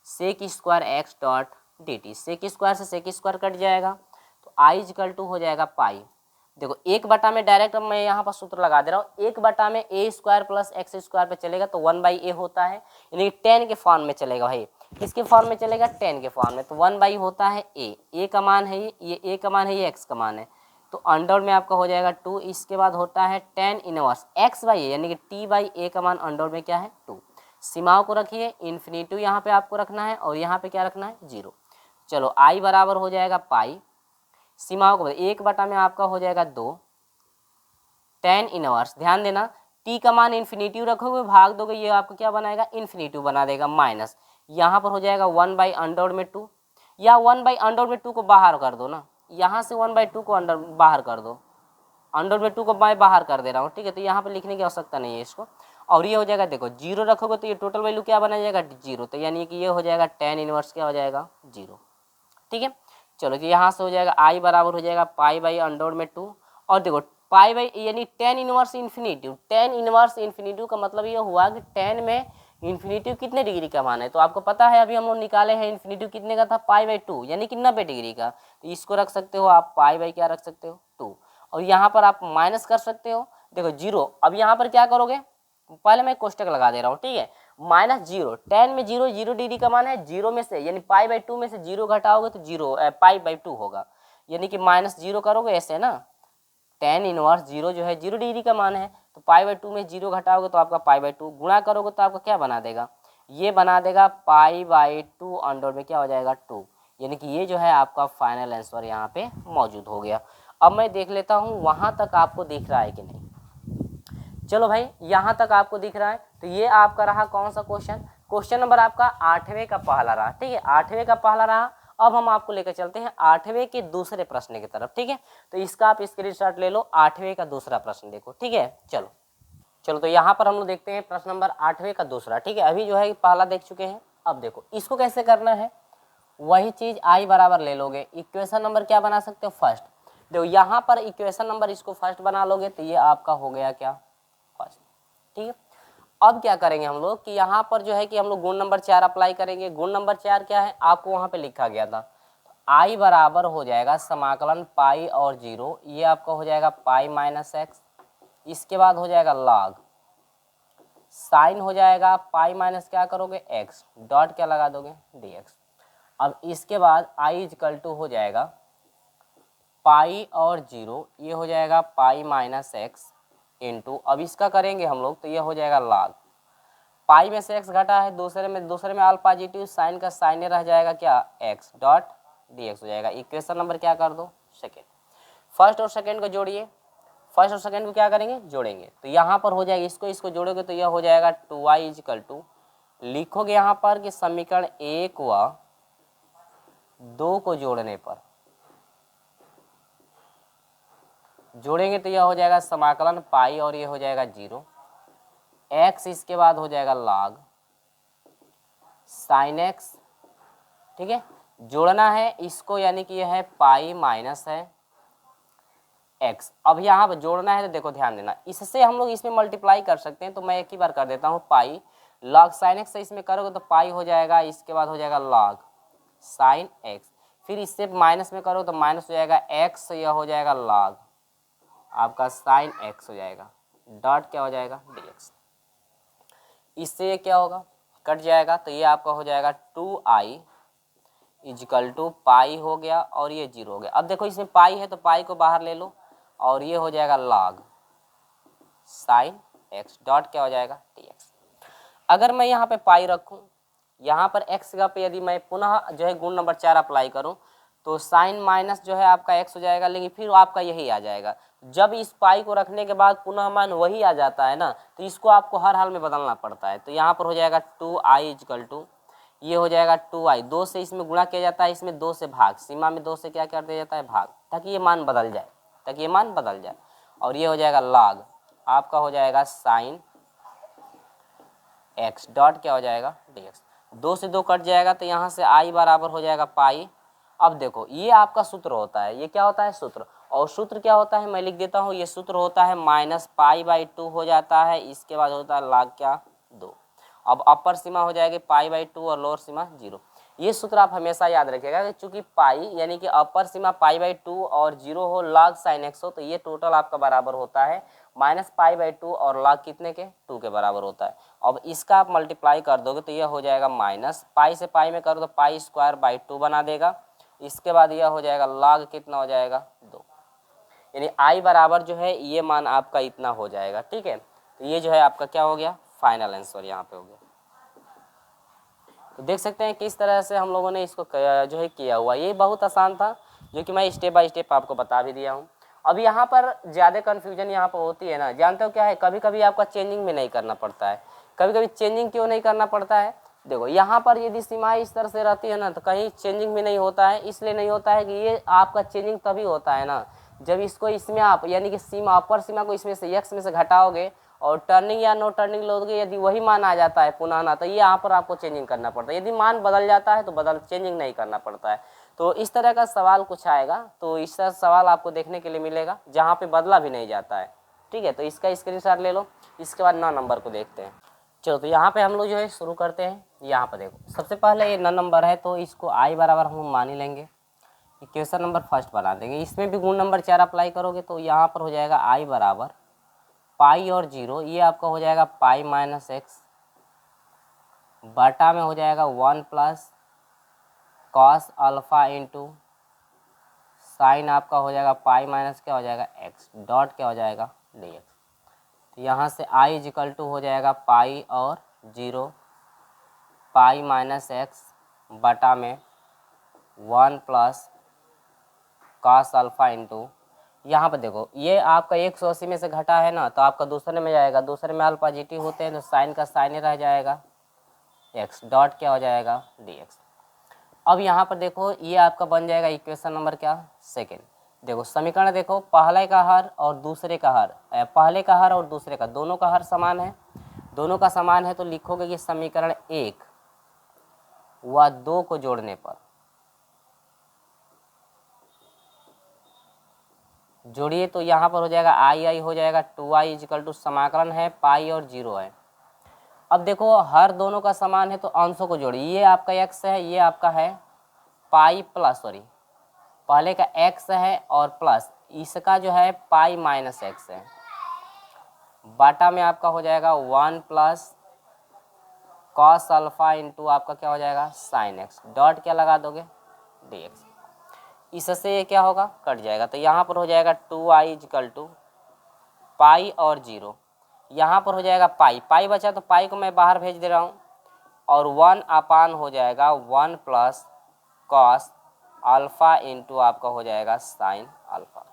sec square x dot dt। Sec square से सेक स्क्वायर कट जाएगा तो i इक्वल टू हो जाएगा पाई। देखो 1 बटा में डायरेक्ट अब मैं यहाँ पर सूत्र लगा दे रहा हूँ, 1 बटा में a square plus x square पे चलेगा तो 1/a होता है, यानी 10 के फॉर्म में चलेगा भाई। किसके फॉर्म में चलेगा, 10 के फॉर्म में, तो 1/, होता है a का मान है ये a का मान है, ये x का मान है, तो अंडर में आपका हो जाएगा 2। इसके बाद होता है tan इनवर्स x/a, यानी कि t/a का मान अंडर में क्या है 2। सीमाओं को रखिए, इन्फिनिटी यहाँ पे आपको रखना है और यहाँ पे क्या रखना है 0। चलो i बराबर हो जाएगा पाई, सीमाओं को 1 बटा में आपका हो जाएगा 2 tan इनवर्स, ध्यान देना t का मान इन्फिनिटी रखोगे भाग दोगे ये आपको क्या बनाएगा इन्फिनिटी बना देगा, माइनस यहाँ पर हो जाएगा 1/√2, या 1/√2 को बाहर कर दो ना, यहाँ से 1/2 को अंडर बाहर कर दो, √2 को मैं बाहर कर दे रहा हूँ। ठीक है, तो यहाँ पे लिखने की आवश्यकता नहीं है इसको, और ये हो जाएगा, देखो 0 रखोगे तो ये टोटल वैल्यू क्या बना जाएगा 0, तो यानी कि ये हो जाएगा tan इनवर्स क्या हो जाएगा 0। ठीक है, चलो कि यहाँ से हो जाएगा i बराबर हो जाएगा पाई/√2, और देखो पाई बाई यानी tan inverse infinity, tan inverse infinity का मतलब ये हुआ कि tan में इन्फिनिटी कितने डिग्री का मान है, तो आपको पता है अभी हम लोग निकाले हैं इन्फिनिटी कितने का था पाई/2 यानी कि 90 डिग्री का, तो इसको रख सकते हो आप पाई क्या रख सकते हो 2, और यहाँ पर आप माइनस कर सकते हो, देखो 0। अब यहाँ पर क्या करोगे, पहले मैं कोष्टक लगा दे रहा हूँ, ठीक है, -0, tan में 0 डिग्री का मान है, 0 में से यानी पाई/2 में से 0 घटाओगे तो 0 पाई/2 होगा, यानी कि -0 करोगे ऐसे ना, tan इनवर्स 0 जो है 0 डिग्री का मान है, तो पाई/2 में 0 घटाओगे तो आपका पाई/2, गुणा करोगे तो आपका क्या बना देगा, ये बना देगा पाई/2 अंडर में क्या हो जाएगा 2, यानी कि ये जो है आपका फाइनल आंसर यहाँ पे मौजूद हो गया। अब मैं देख लेता हूँ वहाँ तक आपको दिख रहा है कि नहीं। चलो भाई यहाँ तक आपको दिख रहा है, तो ये आपका रहा कौन सा क्वेश्चन नंबर आपका 8वें का पहला रहा। ठीक है, 8वें का पहला रहा। अब हम आपको लेकर चलते हैं 8वें के दूसरे प्रश्न की तरफ। ठीक है, तो इसका आप स्क्रीनशॉट ले लो, 8वें का दूसरा प्रश्न देखो। ठीक है, चलो तो यहाँ पर हम लोग देखते हैं प्रश्न नंबर 8वें का दूसरा। ठीक है, अभी जो है पहला देख चुके हैं, अब देखो इसको कैसे करना है, वही चीज i बराबर ले लोगे, इक्वेशन नंबर क्या बना सकते हो फर्स्ट, देखो यहाँ पर इक्वेशन नंबर इसको फर्स्ट बना लोगे तो ये आपका हो गया क्या फर्स्ट। ठीक है, अब क्या करेंगे हम लोग कि यहाँ पर जो है कि हम लोग गुण नंबर 4 अप्लाई करेंगे। गुण नंबर 4 क्या है, आपको वहाँ पे लिखा गया था, i बराबर हो जाएगा समाकलन पाई और 0, ये आपका हो जाएगा पाई माइनस एक्स, इसके बाद हो जाएगा लॉग साइन हो जाएगा पाई माइनस क्या करोगे एक्स, डॉट क्या लगा दोगे dx। अब इसके बाद i इक्वल टू हो जाएगा पाई और 0, ये हो जाएगा पाई माइनस एक्स इंटू, अब इसका करेंगे हम लोग तो ये हो जाएगा log, पाई में से x घटा है, दूसरे में अल्फा पॉजिटिव, साइन का साइन रह जाएगा क्या x डॉट dx हो जाएगा। इक्वेशन नंबर क्या कर दो सेकेंड, फर्स्ट और सेकेंड को जोड़िए, फर्स्ट और सेकेंड को क्या करेंगे जोड़ेंगे, तो यहाँ पर हो जाएगा इसको जोड़ोगे तो यह हो जाएगा 2y इजिकल टू, लिखोगे यहाँ पर कि समीकरण 1 व 2 को जोड़ने पर, जोड़ेंगे तो यह हो जाएगा समाकलन पाई और ये हो जाएगा 0, x इसके बाद हो जाएगा log साइन x, ठीक है, जोड़ना है इसको यानी कि यह है पाई माइनस है x। अब यहाँ पर जोड़ना है तो देखो ध्यान देना, इससे हम लोग इसमें मल्टीप्लाई कर सकते हैं, तो मैं एक ही बार कर देता हूँ पाई log साइन x से इसमें करोगे तो पाई हो जाएगा, इसके बाद हो जाएगा log साइन x, फिर इससे माइनस में करो तो माइनस हो जाएगा x, यह हो जाएगा log आपका साइन x हो जाएगा, डॉट क्या हो जाएगा dx, इससे ये क्या होगा कट जाएगा, तो ये आपका हो जाएगा 2i इजिकल टू पाई हो गया और ये 0 हो गया। अब देखो इसमें पाई है तो पाई को बाहर ले लो और ये हो जाएगा log साइन x डॉट क्या हो जाएगा dx। अगर मैं यहाँ पे पाई रखूँ, यहाँ पर x का पे यदि मैं पुनः जो है गुण नंबर 4 अप्लाई करूँ तो साइन माइनस जो है आपका x हो जाएगा, लेकिन फिर आपका यही आ जाएगा। जब इस पाई को रखने के बाद पुनः मान वही आ जाता है ना, तो इसको आपको हर हाल में बदलना पड़ता है। तो यहाँ पर हो जाएगा 2i इजिकल टू, ये हो जाएगा 2i, 2 से इसमें गुणा किया जाता है, इसमें 2 से भाग, सीमा में 2 से क्या कर दिया जाता है भाग, ताकि ये मान बदल जाए, और ये हो जाएगा log आपका हो जाएगा साइन x डॉट क्या हो जाएगा dx, 2 से 2 कट जाएगा तो यहाँ से i बराबर हो जाएगा पाई। अब देखो ये आपका सूत्र होता है, ये क्या होता है सूत्र, और सूत्र क्या होता है मैं लिख देता हूँ, ये सूत्र होता है माइनस पाई बाई 2 हो जाता है, इसके बाद होता है log क्या 2। अब अपर सीमा हो जाएगी पाई बाई 2 और लोअर सीमा 0। ये सूत्र आप हमेशा याद रखिएगा कि चूंकि पाई यानी कि अपर सीमा पाई बाई 2 और 0 हो, log साइन x हो, तो ये टोटल आपका बराबर होता है माइनस पाई बाई 2 और log कितने के 2 के बराबर होता है। अब इसका आप मल्टीप्लाई कर दोगे तो यह हो जाएगा माइनस पाई से पाई में करो तो पाई स्क्वायर बाई 2 बना देगा, इसके बाद यह हो जाएगा log कितना हो जाएगा 2, यानी i बराबर जो है ये मान आपका इतना हो जाएगा, ठीक है। तो ये जो है आपका क्या हो गया फाइनल आंसर यहाँ पे हो गया। तो देख सकते हैं किस तरह से हम लोगों ने इसको जो है किया हुआ, ये बहुत आसान था जो कि मैं स्टेप बाय स्टेप आपको बता भी दिया हूँ। अब यहाँ पर ज़्यादा कन्फ्यूजन यहाँ पर होती है ना, जानते हो क्या है, कभी कभी आपका चेंजिंग में नहीं करना पड़ता है। कभी कभी चेंजिंग क्यों नहीं करना पड़ता है, देखो यहाँ पर यदि सीमाएं इस तरह से रहती है ना तो कहीं चेंजिंग भी नहीं होता है, इसलिए नहीं होता है कि ये आपका चेंजिंग तभी होता है ना जब इसको इसमें आप यानी कि सीमा अपर सीमा को इसमें से x में से घटाओगे और टर्निंग या नो टर्निंग लोगे, यदि वही मान आ जाता है पुनः ना, तो ये यहाँ पर आपको चेंजिंग करना पड़ता है। यदि मान बदल जाता है तो चेंजिंग नहीं करना पड़ता है। तो इस तरह का सवाल कुछ आएगा, तो इस तरह सवाल आपको देखने के लिए मिलेगा जहाँ पे बदला भी नहीं जाता है, ठीक है। तो इसका स्क्रीनशॉट ले लो, इसके बाद 9 नंबर को देखते हैं। चलो तो यहाँ पे हम लोग जो है शुरू करते हैं। यहाँ पर देखो सबसे पहले ये 9 नंबर है तो इसको i बराबर हम मान ही लेंगे, इक्वेशन नंबर फर्स्ट बना देंगे। इसमें भी गुण नंबर 4 अप्लाई करोगे तो यहाँ पर हो जाएगा i बराबर पाई और 0, ये आपका हो जाएगा पाई माइनस एक्स बटा में हो जाएगा 1 plus cos alpha into sine आपका हो जाएगा पाई माइनस क्या हो जाएगा एक्स डॉट क्या हो जाएगा dx। तो यहाँ से i इजिकल टू हो जाएगा पाई और 0 पाई माइनस एक्स बटा में 1 प्लस कॉस अल्फा इंटू, यहाँ पर देखो ये आपका 180 में से घटा है ना तो आपका दूसरे में जाएगा, दूसरे में अल्फा पॉजिटिव होते हैं तो साइन का साइन ही रह जाएगा x डॉट क्या हो जाएगा dx। अब यहाँ पर देखो ये आपका बन जाएगा इक्वेशन नंबर क्या सेकेंड। देखो समीकरण देखो पहले का हर और दूसरे का हर, पहले का हर और दूसरे का दोनों का हर समान है, दोनों का समान है तो लिखोगे कि समीकरण 1 व 2 को जोड़ने पर, जोड़िए तो यहाँ पर हो जाएगा i हो जाएगा 2i इजिकल टू समाकलन है पाई और 0 है। अब देखो हर दोनों का समान है तो अंशों को जोड़िए, ये आपका x है, ये आपका है पाई प्लस पहले का x है और प्लस इसका जो है पाई माइनस x है, बाटा में आपका हो जाएगा 1 प्लस कॉस अल्फा इंटू आपका क्या हो जाएगा साइन x डॉट क्या लगा दोगे dx। इससे ये क्या होगा कट जाएगा, तो यहाँ पर हो जाएगा 2i इजिकल टू पाई और 0, यहाँ पर हो जाएगा पाई, पाई बचा तो पाई को मैं बाहर भेज दे रहा हूँ, और 1 अपान हो जाएगा 1 प्लस कॉस अल्फ़ा इंटू आपका हो जाएगा साइन अल्फ़ा।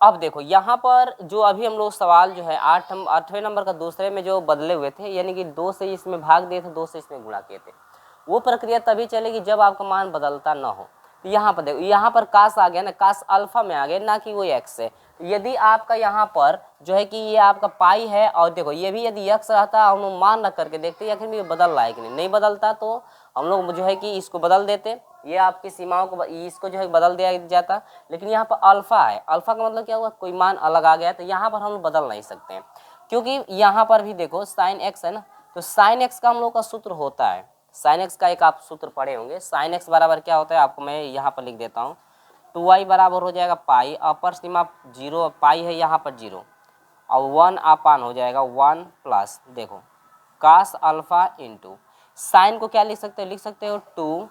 अब देखो यहाँ पर जो अभी हम लोग सवाल जो है 8वें नंबर का दूसरे में जो बदले हुए थे, यानी कि 2 से इसमें भाग दिए थे, 2 से इसमें गुणा किए थे, वो प्रक्रिया तभी चलेगी जब आपका मान बदलता ना हो। तो यहाँ पर देखो, यहाँ पर कास आ गया ना, कास अल्फा में आ गया, ना कि वो एक्स है। यदि आपका यहाँ पर जो है कि ये आपका पाई है, और देखो ये भी यदि एक्स रहता हम लोग मान रख करके देखते आखिर में ये बदल रहा है कि नहीं बदलता, तो हम लोग जो है कि इसको बदल देते, ये आपकी सीमाओं को इसको जो है बदल दिया जाता। लेकिन यहाँ पर अल्फा है, अल्फा का मतलब क्या हुआ, कोई मान अलग आ गया, तो यहाँ पर हम लोग बदल नहीं सकते हैं, क्योंकि यहाँ पर भी देखो साइन एक्स है ना, तो साइन एक्स का हम लोग का सूत्र होता है, साइन एक्स का एक आप सूत्र पढ़े होंगे, साइन एक्स बराबर क्या होता है, आपको मैं यहाँ पर लिख देता हूँ, 2i बराबर हो जाएगा पाई, अपर सीमा 0, पाई है यहाँ पर 0, और 1 अपान हो जाएगा 1 प्लस देखो कास अल्फा इंटू साइन को क्या लिख सकते हो, लिख सकते हो 2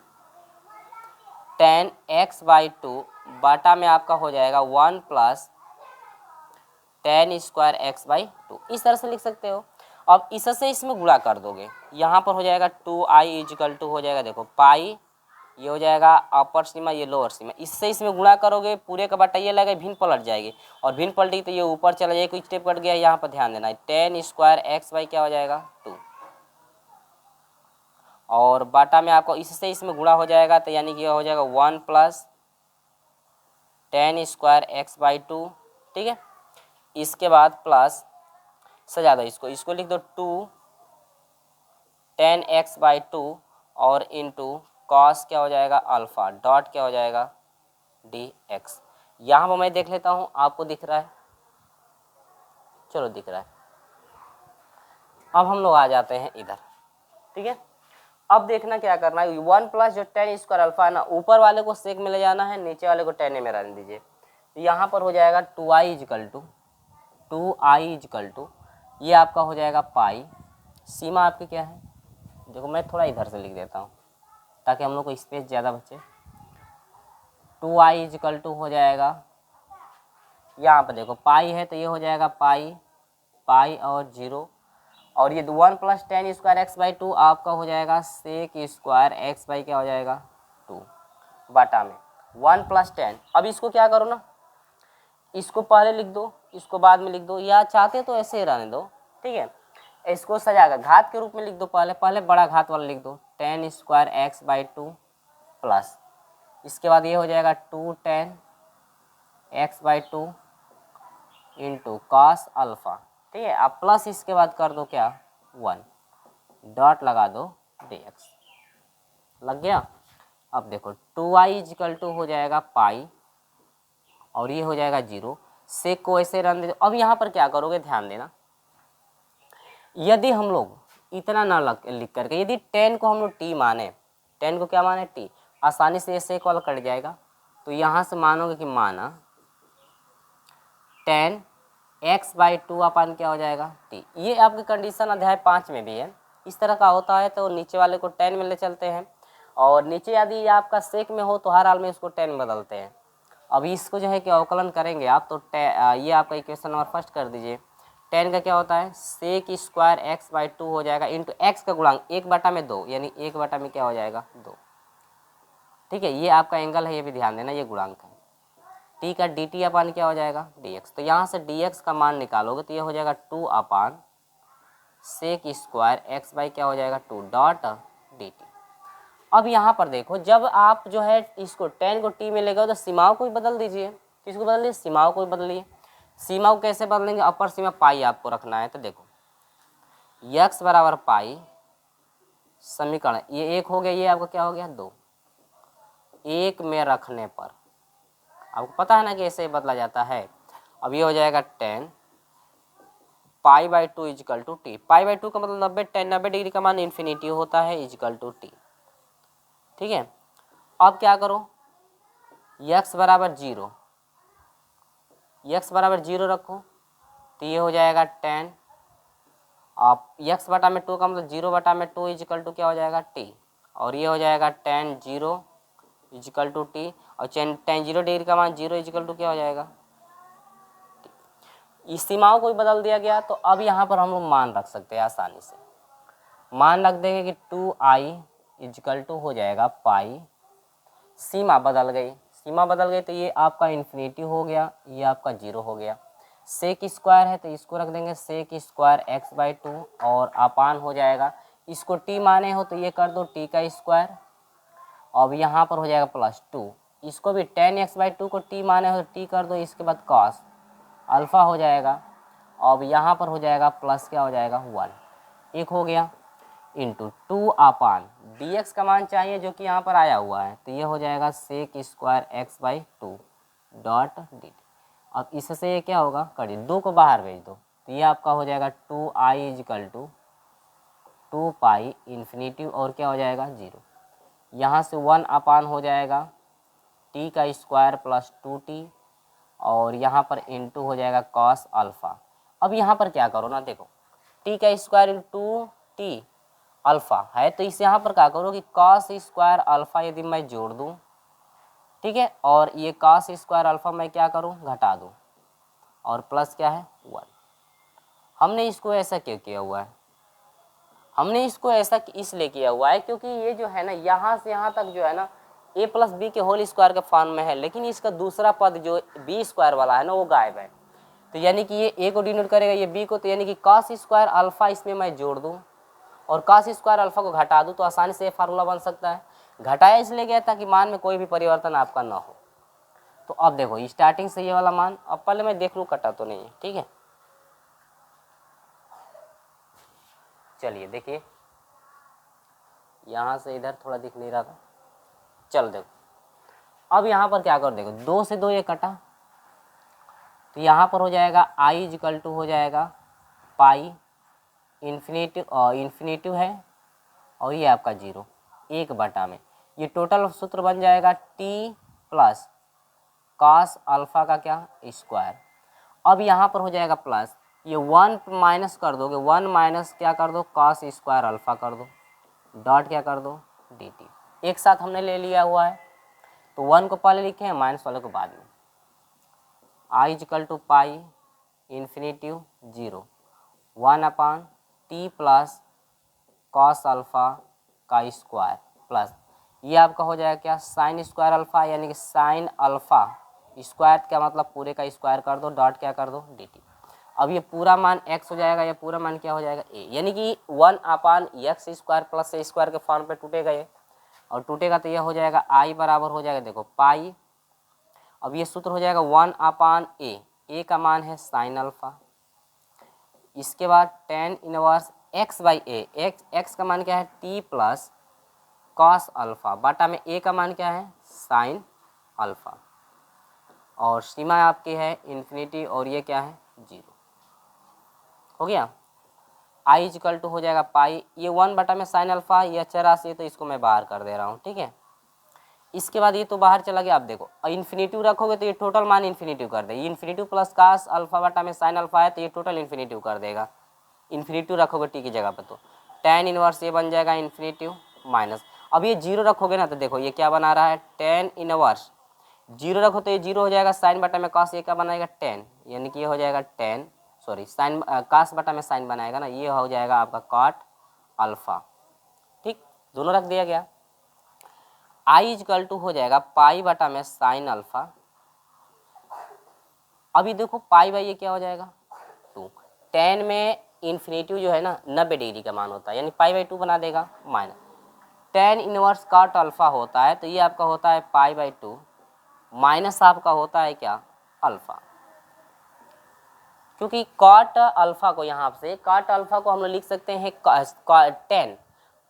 tan x/2 बाटा में आपका हो जाएगा 1 प्लस tan स्क्वायर x/2, इस तरह से लिख सकते हो। अब इससे इसमें गुणा कर दोगे, यहाँ पर हो जाएगा 2i इजिकल टू हो जाएगा देखो पाई, ये हो जाएगा अपर सीमा, ये लोअर सीमा, इससे इसमें गुणा करोगे पूरे का बटा ये लगेगा, भिन्न पलट जाएगी, और भिन्न पलटी तो ये ऊपर चला जाएगा, कोई स्टेप कट गया, यहाँ पर ध्यान देना है, tan स्क्वायर x/ क्या हो जाएगा 2, और बाटा में आपको इससे इसमें गुणा हो जाएगा, तो यानी कि हो जाएगा 1 प्लस tan स्क्वायर x/2, ठीक है। इसके बाद प्लस सजा दो इसको, इसको लिख दो 2 tan x/2 और इंटू कॉस क्या हो जाएगा अल्फ़ा डॉट क्या हो जाएगा dx। यहाँ पर मैं देख लेता हूँ, आपको दिख रहा है, चलो दिख रहा है। अब हम लोग आ जाते हैं इधर, ठीक है। अब देखना क्या करना है, 1 प्लस जो tan स्क्वायर अल्फा है ना, ऊपर वाले को सेक में ले जाना है, नीचे वाले को tan में रहने दीजिए। यहाँ पर हो जाएगा 2i इजिकल टू ये आपका हो जाएगा पाई, सीमा आपकी क्या है, देखो मैं थोड़ा इधर से लिख देता हूँ ताकि हम लोग को स्पेस ज़्यादा बचे। 2i इजिकल टू हो जाएगा, यहाँ पर देखो पाई है तो ये हो जाएगा पाई, पाई और 0, और ये 1 प्लस tan स्क्वायर x/2 आपका हो जाएगा सेक स्क्वायर x/ क्या हो जाएगा 2 बाटा में 1 प्लस tan। अब इसको क्या करो ना, इसको पहले लिख दो, इसको बाद में लिख दो, या चाहते तो ऐसे ही रहने दो, ठीक है। इसको सजाकर घात के रूप में लिख दो, पहले बड़ा घात वाला लिख दो tan स्क्वायर x/2 प्लस, इसके बाद ये हो जाएगा 2 tan x/2 into cos alpha, ठीक है। अब प्लस इसके बाद कर दो क्या 1 डॉट लगा दो dx, लग गया। अब देखो 2i इजिकल टू हो जाएगा पाई, और ये हो जाएगा 0, सेक को ऐसे रन दे दो। अब यहाँ पर क्या करोगे ध्यान देना, यदि हम लोग इतना ना लिख करके, यदि tan को हम लोग t माने, tan को क्या माने t, आसानी से ये सेक वाला कट जाएगा, तो यहाँ से मानोगे कि माना tan x/2 अपान क्या हो जाएगा t। ये आपकी कंडीशन अध्याय 5 में भी है, इस तरह का होता है, तो नीचे वाले को tan में ले चलते हैं, और नीचे यदि आपका सेक में हो तो हर हाल में इसको tan में बदलते हैं। अब इसको जो है कि अवकलन करेंगे आप, तो ये आपका इक्वेशन नंबर फर्स्ट कर दीजिए, tan का क्या होता है सेक स्क्वायर x/2 हो जाएगा इंटू x का गुणांक 1/2, यानी 1 में क्या हो जाएगा 2, ठीक है। ये आपका एंगल है, ये भी ध्यान देना, ये गुणांक है। t का dt अपान क्या हो जाएगा dx, तो यहाँ से dx का मान निकालोगे तो ये हो जाएगा 2 अपान सेक स्क्वायर x/ क्या हो जाएगा 2 डॉट dt। अब यहाँ पर देखो, जब आप जो है इसको tan को t में ले गए तो सीमाओं को भी बदल दीजिए, किसको बदल दीजिए, सीमाओं को भी बदलिए। सीमा को कैसे बदलेंगे, अपर सीमा पाई आपको रखना है, तो देखो x बराबर पाई, समीकरण ये 1 हो गया, ये आपका क्या हो गया 2, 1 में रखने पर आपको पता है ना कि ऐसे ही बदला जाता है। अब ये हो जाएगा tan π/2 इजिकल टू टी, π/2 का मतलब 90 डिग्री का मान इन्फिनिटी होता है इजिकल टू टी, ठीक है। अब क्या करो, x बराबर 0, x बराबर 0 रखो, तो ये हो जाएगा tan, आप x/2 का मतलब 0/2 इजिकल टू क्या हो जाएगा t, और ये हो जाएगा tan 0 इजिकल टू टी, और tan 0 डिग्री का मान 0 इजिकल टू क्या हो जाएगा t। इस सीमाओं को भी बदल दिया गया। तो अब यहाँ पर हम लोग मान रख सकते हैं आसानी से, मान रख देंगे कि 2i इजकल टू हो जाएगा पाई, सीमा बदल गई, सीमा बदल गई तो ये आपका इन्फिनिटी हो गया, ये आपका 0 हो गया। सेक स्क्वायर है तो इसको रख देंगे सेक स्क्वायर x/2 और अपान हो जाएगा, इसको t माने हो तो ये कर दो t का स्क्वायर, अब यहाँ पर हो जाएगा +2, इसको भी tan x/2 को t माने हो तो t कर दो, इसके बाद cos अल्फ़ा हो जाएगा, अब यहाँ पर हो जाएगा प्लस क्या हो जाएगा 1, एक हो गया, इंटू 2 अपान dx का मान चाहिए जो कि यहाँ पर आया हुआ है, तो ये हो जाएगा sec square x/2 dot dt। अब इससे ये क्या होगा, करिए 2 को बाहर भेज दो, तो ये आपका हो जाएगा 2i is equal to 2 pi infinity और क्या हो जाएगा 0, यहाँ से 1 अपान हो जाएगा t का स्क्वायर प्लस 2t और यहाँ पर इंटू हो जाएगा cos अल्फ़ा। अब यहाँ पर क्या करो ना, देखो t का स्क्वायर इंटू t अल्फ़ा है, तो इस यहाँ पर क्या करो कि cos स्क्वायर अल्फ़ा यदि मैं जोड़ दूँ, ठीक है, और ये cos स्क्वायर अल्फ़ा मैं क्या करूँ घटा दूँ, और प्लस क्या है 1। हमने इसको ऐसा क्यों किया हुआ है, हमने इसको ऐसा इसलिए किया हुआ है क्योंकि ये जो है ना यहाँ से यहाँ तक जो है ना a प्लस बी के होल स्क्वायर के फॉर्म में है, लेकिन इसका दूसरा पद जो बी स्क्वायर वाला है ना वो गायब है, तो यानी कि ये a को डिनोट करेगा ये b को, तो यानी कि cos स्क्वायर अल्फ़ा इसमें मैं जोड़ दूँ और cos स्क्वायर अल्फ़ा को घटा दूँ तो आसानी से ये फार्मूला बन सकता है। घटाया इसलिए गया ताकि मान में कोई भी परिवर्तन आपका ना हो। तो अब देखो स्टार्टिंग से ये वाला मान, अब पहले मैं देख लूँ कटा तो नहीं है, ठीक है, चलिए देखिए यहाँ से इधर थोड़ा दिख नहीं रहा था, चल देखो अब यहाँ पर क्या कर, देखो 2 से 2 ये कटा, तो यहाँ पर हो जाएगा i इजकल टू हो जाएगा पाई इन्फिनेटिव है और ये आपका 0 1 बटा में, ये टोटल सूत्र बन जाएगा t प्लस cos अल्फ़ा का क्या स्क्वायर। अब यहाँ पर हो जाएगा प्लस, ये 1 माइनस कर दोगे, 1 माइनस क्या कर दो cos स्क्वायर अल्फ़ा कर दो, डॉट क्या कर दो dt, एक साथ हमने ले लिया हुआ है, तो 1 को पहले लिखे हैं माइनस वाले को बाद में, i equal to pi infinitive 0 1 upon t plus cos alpha का स्क्वायर प्लस ये आपका हो जाएगा क्या साइन स्क्वायर अल्फ़ा, यानी कि साइन अल्फ़ा स्क्वायर का मतलब पूरे का स्क्वायर कर दो, डॉट क्या कर दो dt। अब ये पूरा मान x हो जाएगा, ये पूरा मान क्या हो जाएगा a, यानी कि 1 अपान x square plus a square के फॉर्म पे टूटेगा ये, और टूटेगा तो ये हो जाएगा i बराबर हो जाएगा देखो पाई, अब ये सूत्र हो जाएगा 1 अपान a का मान है साइन अल्फ़ा, इसके बाद tan inverse x by a, x का मान क्या है t प्लस कॉस अल्फ़ा बटा में a का मान क्या है साइन अल्फ़ा, और सीमा आपकी है इन्फिनिटी और ये क्या है 0, हो गया। i इजकल टू हो जाएगा पाई, ये 1 बटा में साइन अल्फ़ा, ये अच्छा राशि है तो इसको मैं बाहर कर दे रहा हूँ, ठीक है। इसके बाद ये तो बाहर चला गया, आप देखो इन्फिनिटिव रखोगे तो ये टोटल मान इन्फिनिटिव कर देगा, इन्फिनिटिव प्लस cos अल्फ़ा बटा में साइन अल्फ़ा है तो ये टोटल इन्फिनिटिव कर देगा, इन्फिनिटिव रखोगे टी की जगह पर तो tan इनवर्स ये बन जाएगा इन्फिनिटिव माइनस, अब ये 0 रखोगे ना तो देखो ये क्या बना रहा है tan इनवर्स, 0 रखो तो ये 0 हो जाएगा, साइन बटा में cos ये क्या बनाएगा tan, यानी कि ये हो जाएगा साइन cos बटा में साइन बनाएगा ना, ये हो जाएगा आपका cot अल्फ़ा, ठीक, दोनों रख दिया गया। i इजकल टू हो जाएगा पाई बटा में साइन अल्फ़ा, अभी देखो पाई बाई ये क्या हो जाएगा 2, tan में इन्फिनेटिव जो है ना 90 डिग्री का मान होता है, यानी पाई बाई 2 बना देगा, minus tan inverse cot alpha होता है तो ये आपका होता है पाई बाई 2 माइनस आपका होता है क्या अल्फ़ा, क्योंकि cot अल्फ़ा को यहाँ से cot अल्फ़ा को हम लोग लिख सकते हैं tan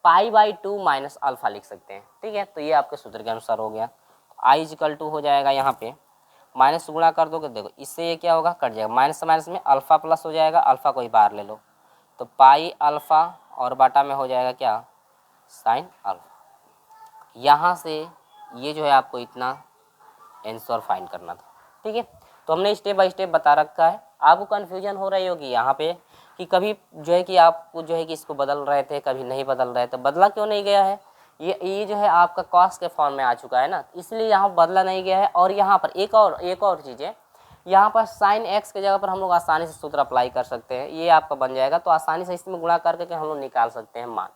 pi by 2 minus alpha लिख सकते हैं, ठीक है। तो ये आपके सूत्र के अनुसार हो गया, i इजकल टू हो जाएगा यहाँ पे माइनस गुणा कर दोगे, देखो इससे ये क्या होगा कट जाएगा, माइनस से माइनस में अल्फ़ा प्लस हो जाएगा, अल्फ़ा को ही बाहर ले लो तो पाई अल्फ़ा और बाटा में हो जाएगा क्या साइन अल्फ़ा। यहाँ से ये जो है आपको इतना आंसर फाइंड करना था, ठीक है। तो हमने स्टेप बाय स्टेप बता रखा है, आपको कन्फ्यूजन हो रही होगी यहाँ पे कि कभी जो है कि आपको जो है कि इसको बदल रहे थे कभी नहीं बदल रहे थे, बदला क्यों नहीं गया है, ये जो है आपका कॉस के फॉर्म में आ चुका है ना, इसलिए यहाँ बदला नहीं गया है। और यहाँ पर एक और चीज़ है, यहाँ पर साइन एक्स की जगह पर हम लोग आसानी से सूत्र अप्लाई कर सकते हैं, ये आपका बन जाएगा। तो आसानी से इसमें गुणा करके हम लोग निकाल सकते हैं मान,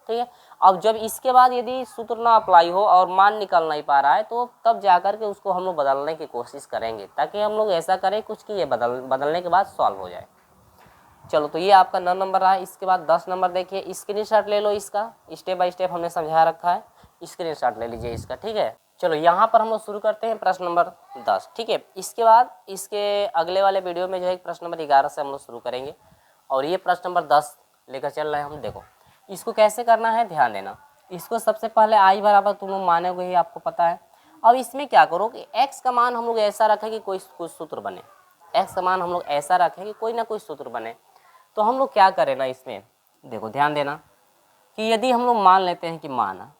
ठीक है। अब जब इसके बाद यदि सूत्र ना अप्लाई हो और मान निकल नहीं पा रहा है तो तब जाकर के उसको हम लोग बदलने की कोशिश करेंगे, ताकि हम लोग ऐसा करें कुछ कि ये बदलने के बाद सॉल्व हो जाए। चलो, तो ये आपका 9 नंबर रहा। इसके बाद 10 नंबर देखिए, स्क्रीनशॉट ले लो इसका, स्टेप बाय स्टेप हमने समझा रखा है, स्क्रीनशॉट ले लीजिए इसका, ठीक है। चलो, यहाँ पर हम लोग शुरू करते हैं प्रश्न नंबर 10, ठीक है। इसके बाद इसके अगले वाले वीडियो में जो है प्रश्न नंबर 11 से हम लोग शुरू करेंगे, और ये प्रश्न नंबर 10 लेकर चल रहे हैं हम। देखो इसको कैसे करना है, ध्यान देना। इसको सबसे पहले आई बराबर तुम लोग मानोगे ही, आपको पता है। अब इसमें क्या करो कि एक्स का मान हम लोग ऐसा रखें कि कोई सूत्र बने, एक्स का मान हम लोग ऐसा रखें कि कोई ना कोई सूत्र बने। तो हम लोग क्या करें ना, इसमें देखो ध्यान देना कि यदि हम लोग मान लेते हैं कि माना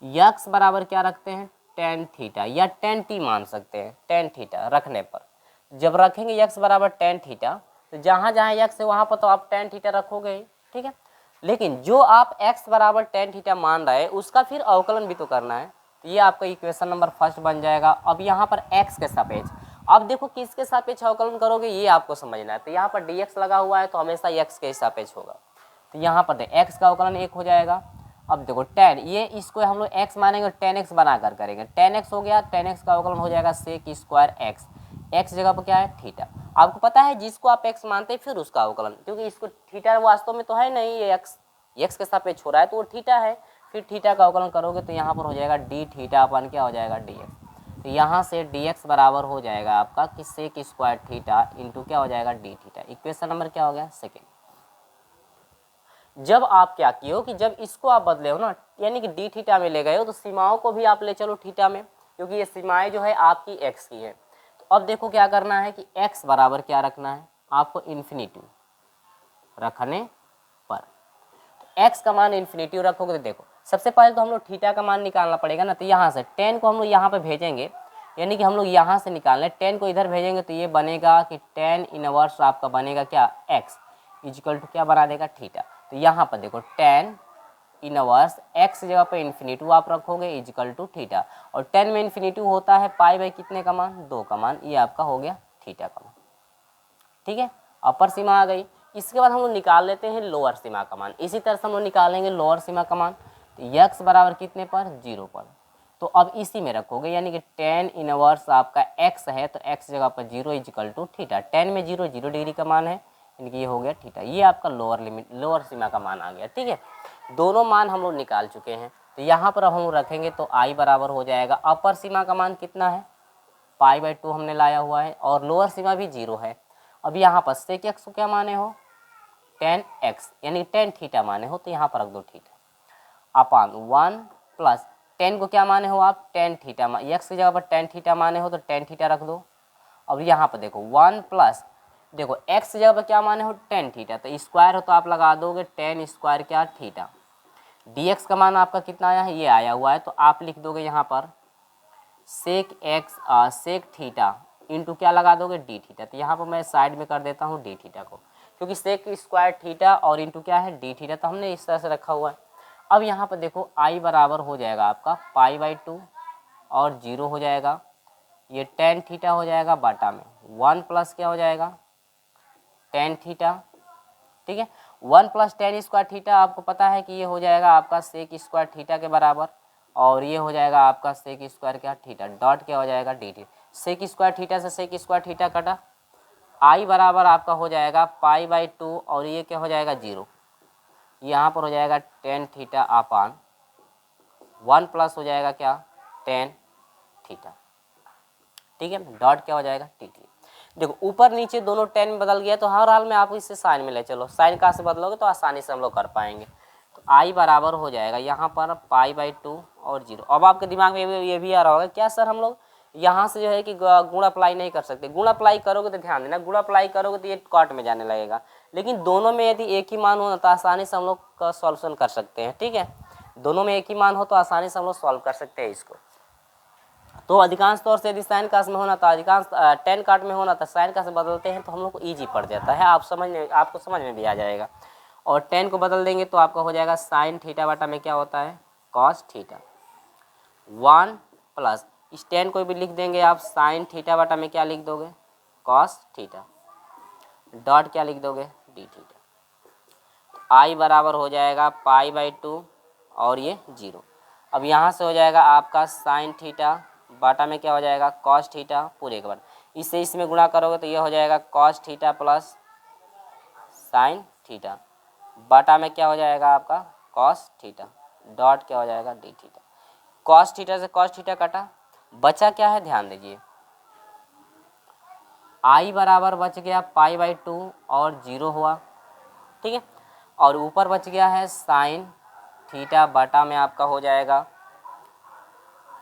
यक्स बराबर क्या रखते हैं, टेन थीटा, या टेन टी मान सकते हैं। टेन थीटा रखने पर जब रखेंगे यक्स बराबर टेन थीटा, तो जहाँ जहाँ यक्स है वहाँ पर तो आप टेन थीटा रखोगे ही, ठीक है। लेकिन जो आप एक्स बराबर टेन थीटा मान रहे हैं उसका फिर अवकलन भी तो करना है। तो ये आपका इक्वेशन नंबर फर्स्ट बन जाएगा। अब यहाँ पर एक्स के सापेक्ष, अब देखो किसके सापेक्ष अवकलन करोगे ये आपको समझना है। तो यहाँ पर dx लगा हुआ है तो हमेशा x के सापेक्ष होगा। तो यहाँ पर x का अवकलन 1 हो जाएगा। अब देखो टेन, ये इसको हम लोग x मानेंगे और 10x बनाकर करेंगे, 10x हो गया, 10x का अवकलन हो जाएगा सेक स्क्वायर x, x जगह पर क्या है थीटा। आपको पता है जिसको आप x मानते हैं फिर उसका अवकलन, क्योंकि इसको थीटा वास्तव में तो है नहीं, ये x के सापेक्ष हो रहा है तो वो थीटा है, फिर थीटा का अवकलन करोगे तो यहाँ पर हो जाएगा डी थीटा अपन क्या हो जाएगा dx। तो यहाँ से dx बराबर हो जाएगा आपका कि सेक स्क्वायर थीटा इंटू क्या हो जाएगा डी थीटा। इक्वेशन नंबर क्या हो गया सेकेंड। जब आप क्या किए हो कि जब इसको आप बदले हो ना, यानी कि डी थीटा में ले गए हो, तो सीमाओं को भी आप ले चलो थीटा में, क्योंकि ये सीमाएं जो है आपकी x की है। तो अब देखो क्या करना है कि x बराबर क्या रखना है आपको, इन्फिनिटी रखने पर। तो x का मान इन्फिनिटी रखोगे तो देखो सबसे पहले तो हम लोग थीटा का मान निकालना पड़ेगा ना। तो यहाँ से 10 को हम लोग यहाँ पे भेजेंगे, यानी कि हम लोग यहाँ से निकालने 10 को इधर भेजेंगे तो ये बनेगा कि 10 इनवर्स आपका बनेगा क्या x इजिकल टू क्या बना देगा थीटा। तो यहाँ पर देखो 10 इनवर्स x जगह पर इन्फिनिटी आप रखोगे इजिकल टू थीटा, और 10 में इन्फिनिटी होता है पाई बाई कितने का मान, 2 का मान, ये आपका हो गया थीटा का मान, ठीक है। अपर सीमा आ गई। इसके बाद हम लोग निकाल लेते हैं लोअर सीमा का मान। इसी तरह से हम लोग निकालेंगे लोअर सीमा का मान। तो x बराबर कितने पर, 0 पर। तो अब इसी में रखोगे, यानी कि 10 इनवर्स आपका x है तो x जगह पर 0 इजिकल टू थीटा। 10 में 0 0 डिग्री का मान है, यानी कि ये हो गया थीटा। ये आपका लोअर लिमिट, लोअर सीमा का मान आ गया, ठीक है। दोनों मान हम लोग निकाल चुके हैं। तो यहाँ पर हम लोग रखेंगे तो i बराबर हो जाएगा, अपर सीमा का मान कितना है पाई बाई 2 हमने लाया हुआ है, और लोअर सीमा भी 0 है। अब यहाँ पर सेक एक्स को क्या माने हो 10x, यानी 10 थीटा माने हो, तो यहाँ पर रख दो थीटा अपान 1 प्लस 10 को क्या माने हो आप 10 थीटा, x की जगह पर 10 थीटा माने हो तो 10 थीटा रख दो। अब यहाँ पर देखो 1 प्लस देखो x की जगह पर क्या माने हो 10 थीटा, तो स्क्वायर हो तो आप लगा दोगे 10 स्क्वायर क्या थीटा। dx का मान आपका कितना आया है, ये आया हुआ है, तो आप लिख दोगे यहाँ पर sec x sec theta into क्या लगा दोगे डी थीटा। तो यहाँ पर मैं साइड में कर देता हूँ डी थीटा को, क्योंकि सेक स्क्वायर थीटा और इंटू क्या है डी थीटा, तो हमने इस तरह से रखा हुआ है। अब यहाँ पर देखो आई बराबर हो जाएगा आपका पाई बाई 2 और 0 हो जाएगा, ये 10 थीटा हो जाएगा बाटा में 1 प्लस क्या हो जाएगा 10 थीटा, ठीक है। 1 प्लस 10 स्क्वायर थीटा आपको पता है कि ये हो जाएगा आपका सेक स्क्वायर थीटा के बराबर, और ये हो जाएगा आपका सेक स्क्वायर क्या थीटा डॉट क्या हो जाएगा d theta. Sec square theta से सेक स्क्वायर थीटा कटा, आई बराबर आपका हो जाएगा पाई बाई 2 और ये क्या हो जाएगा 0, यहाँ पर हो जाएगा 10 थीटा अपान 1 प्लस हो जाएगा क्या 10 थीटा, ठीक है। डॉट क्या हो जाएगा टी टी। देखो ऊपर नीचे दोनों 10 में बदल गया, तो हर हाल में आप इसे साइन में ले चलो, साइन कहाँ से बदलोगे तो आसानी से हम लोग कर पाएंगे। तो आई बराबर हो जाएगा यहाँ पर पाई बाई 2 और 0। अब आपके दिमाग में ये भी आ रहा होगा क्या सर हम लोग यहाँ से जो है कि गुण अप्लाई नहीं कर सकते। गुण अप्लाई करोगे तो ध्यान देना, गुण अप्लाई करोगे तो ये कॉट में जाने लगेगा, लेकिन दोनों में यदि एक ही मान हो तो आसानी से हम लोग का सॉल्यूशन कर सकते हैं, ठीक है। दोनों में एक ही मान हो तो आसानी से हम लोग सॉल्व कर सकते हैं इसको। तो अधिकांश तौर से यदि साइन कास में होना, तो अधिकांश 10 काट में होना, तो साइन कास बदलते हैं तो हम लोग को ईजी पड़ जाता है, आपको समझ में भी आ जाएगा। और 10 को बदल देंगे तो आपका हो जाएगा साइन थीटा बटा में क्या होता है कॉस थीटा, 1 प्लस इस टेन को भी लिख देंगे आप साइन थीटा बटा में क्या लिख दोगे कॉस थीटा, डॉट क्या लिख दोगे डी थीटा। आई बराबर हो जाएगा π/2 और ये 0। अब यहाँ से हो जाएगा आपका साइन थीटा बाटा में क्या हो जाएगा कॉस थीटा पूरे के बाद, इससे इसमें गुणा करोगे तो ये हो जाएगा cos theta plus sine theta बाटा में क्या हो जाएगा आपका कॉस थीटा, डॉट क्या हो जाएगा डी थीटा। कॉस थीटा से कॉस थीटा कटा, बचा क्या है ध्यान दीजिए, आई बराबर बच गया π/2 और 0 हुआ, ठीक है। और ऊपर बच गया है साइन थीटा बटा में आपका हो जाएगा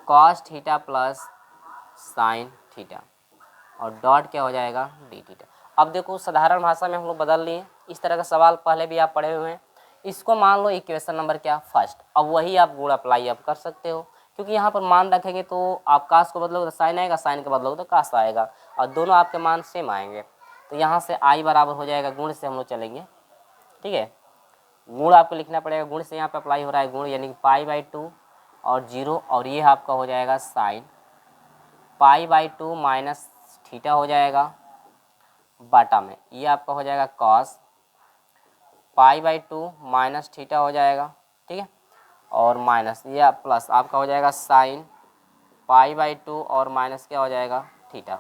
cos theta plus sine theta और डॉट क्या हो जाएगा डी थीटा। अब देखो साधारण भाषा में हम लोग बदल लिए, इस तरह का सवाल पहले भी आप पढ़े हुए हैं। इसको मान लो इक्वेशन नंबर क्या फर्स्ट, अब वही आप गुण अप्लाई अब कर सकते हो, क्योंकि यहाँ पर मान रखेंगे तो आप कास को बदलोगे तो साइन आएगा, साइन के बदलोगे तो कास आएगा और दोनों आपके मान सेम आएंगे। तो यहाँ से आई बराबर हो जाएगा, गुण से हम लोग चलेंगे, ठीक है। गुण आपको लिखना पड़ेगा, गुण से यहाँ पे अप्लाई हो रहा है गुण, यानी कि π/2 और 0 और ये आपका हो जाएगा साइन π/2 माइनस थीटा हो जाएगा बाटा में, ये आपका हो जाएगा कॉस π/2 माइनस थीटा हो जाएगा, ठीक है। और माइनस ये प्लस आपका हो जाएगा साइन π/2 और माइनस क्या हो जाएगा थीटा,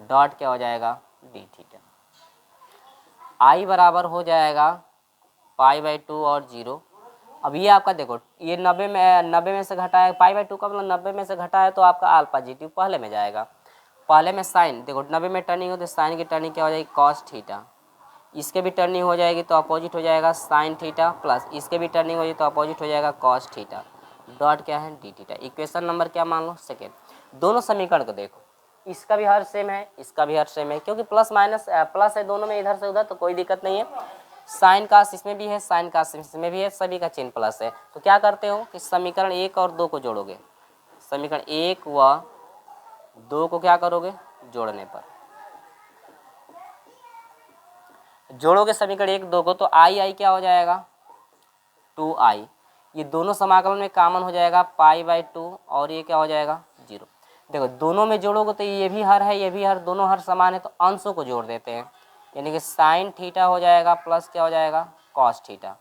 डॉट क्या हो जाएगा डी थीटा। आई बराबर हो जाएगा π/2 और 0। अब ये आपका देखो ये 90 में से घटा है, π/2 का मतलब 90 में से घटा है तो आपका आल पॉजिटिव पहले में जाएगा। पहले में साइन देखो 90 में टर्निंग हो तो साइन की टर्निंग क्या हो जाएगी कॉस थीटा, इसके भी टर्निंग हो जाएगी तो अपोजिट हो जाएगा साइन थीटा प्लस इसके भी टर्निंग हो जाएगी तो अपोजिट हो जाएगा कॉस थीटा, डॉट क्या है डी थीटा। इक्वेशन नंबर क्या मान लो सेकेंड। दोनों समीकरण को देखो, इसका भी हर सेम है, इसका भी हर सेम है, क्योंकि प्लस माइनस प्लस है दोनों में इधर से उधर तो कोई दिक्कत नहीं है। साइन का इसमें भी है, साइन का इसमें भी है, सभी का चिन्ह प्लस है। तो क्या करते हो कि समीकरण 1 और 2 को जोड़ोगे, समीकरण 1 व 2 को क्या करोगे जोड़ने पर जोड़ोगे समीकरण 1 2 को तो आई क्या हो जाएगा 2i, ये दोनों समाकलन में कॉमन हो जाएगा π/2 और ये क्या हो जाएगा 0। देखो दोनों में जोड़ोगे तो ये भी हर है ये भी हर, दोनों हर समान है तो अंशों को जोड़ देते हैं, यानी कि साइन थीटा हो जाएगा प्लस क्या हो जाएगा कॉस थीटा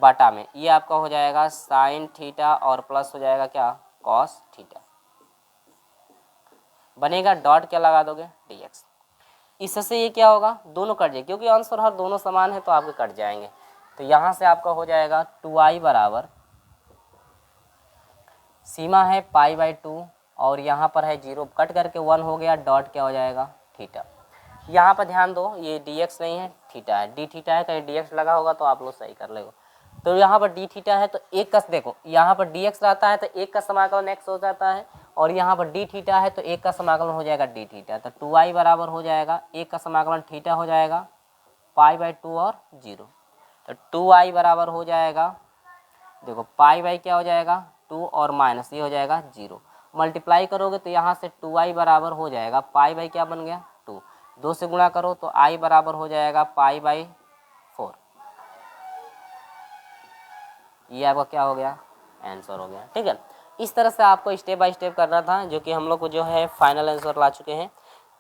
बटा में ये आपका हो जाएगा साइन थीटा और प्लस हो जाएगा क्या कॉस थीटा, बनेगा डॉट क्या लगा दोगे dx। इससे ये क्या होगा दोनों कट जाए, क्योंकि अंश और हर दोनों समान है तो आपके कट जाएंगे। तो यहाँ से आपका हो जाएगा 2i बराबर सीमा है π/2 और यहाँ पर है 0, कट करके 1 हो गया, डॉट क्या हो जाएगा थीटा। यहाँ पर ध्यान दो ये dx नहीं है थीटा है, डी थीटा है, कहीं dx लगा होगा तो आप लोग सही कर लेगो। तो यहाँ पर डी थीटा है तो एक का देखो यहाँ पर dx रहता है तो एक का समाकलन x हो जाता है और यहाँ पर डी थीटा है तो एक का समाकलन हो जाएगा डी थीटा। तो 2i बराबर हो जाएगा एक का समाकलन थीटा हो जाएगा π/2 और 0। तो 2i बराबर हो जाएगा देखो पाई क्या हो जाएगा 2 और माइनस ये हो जाएगा 0, मल्टीप्लाई करोगे तो यहाँ से 2i बराबर हो जाएगा पाई क्या बन गया 2, 2 से गुणा करो तो i बराबर हो जाएगा π/4। ये आपका क्या हो गया आंसर हो गया, ठीक है। इस तरह से आपको स्टेप बाय स्टेप करना था, जो कि हम लोग को जो है फाइनल आंसर ला चुके हैं।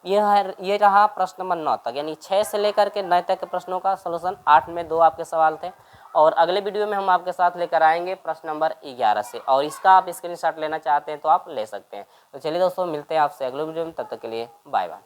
ये रहा प्रश्न नंबर 9 तक, यानी 6 से लेकर के 9 तक के प्रश्नों का सलूशन। 8 में 2 आपके सवाल थे और अगले वीडियो में हम आपके साथ लेकर आएंगे प्रश्न नंबर 11 से, और इसका आप स्क्रीनशॉट लेना चाहते हैं तो आप ले सकते हैं। तो चलिए दोस्तों मिलते हैं आपसे अगले वीडियो में, तब तक के लिए बाय बाय।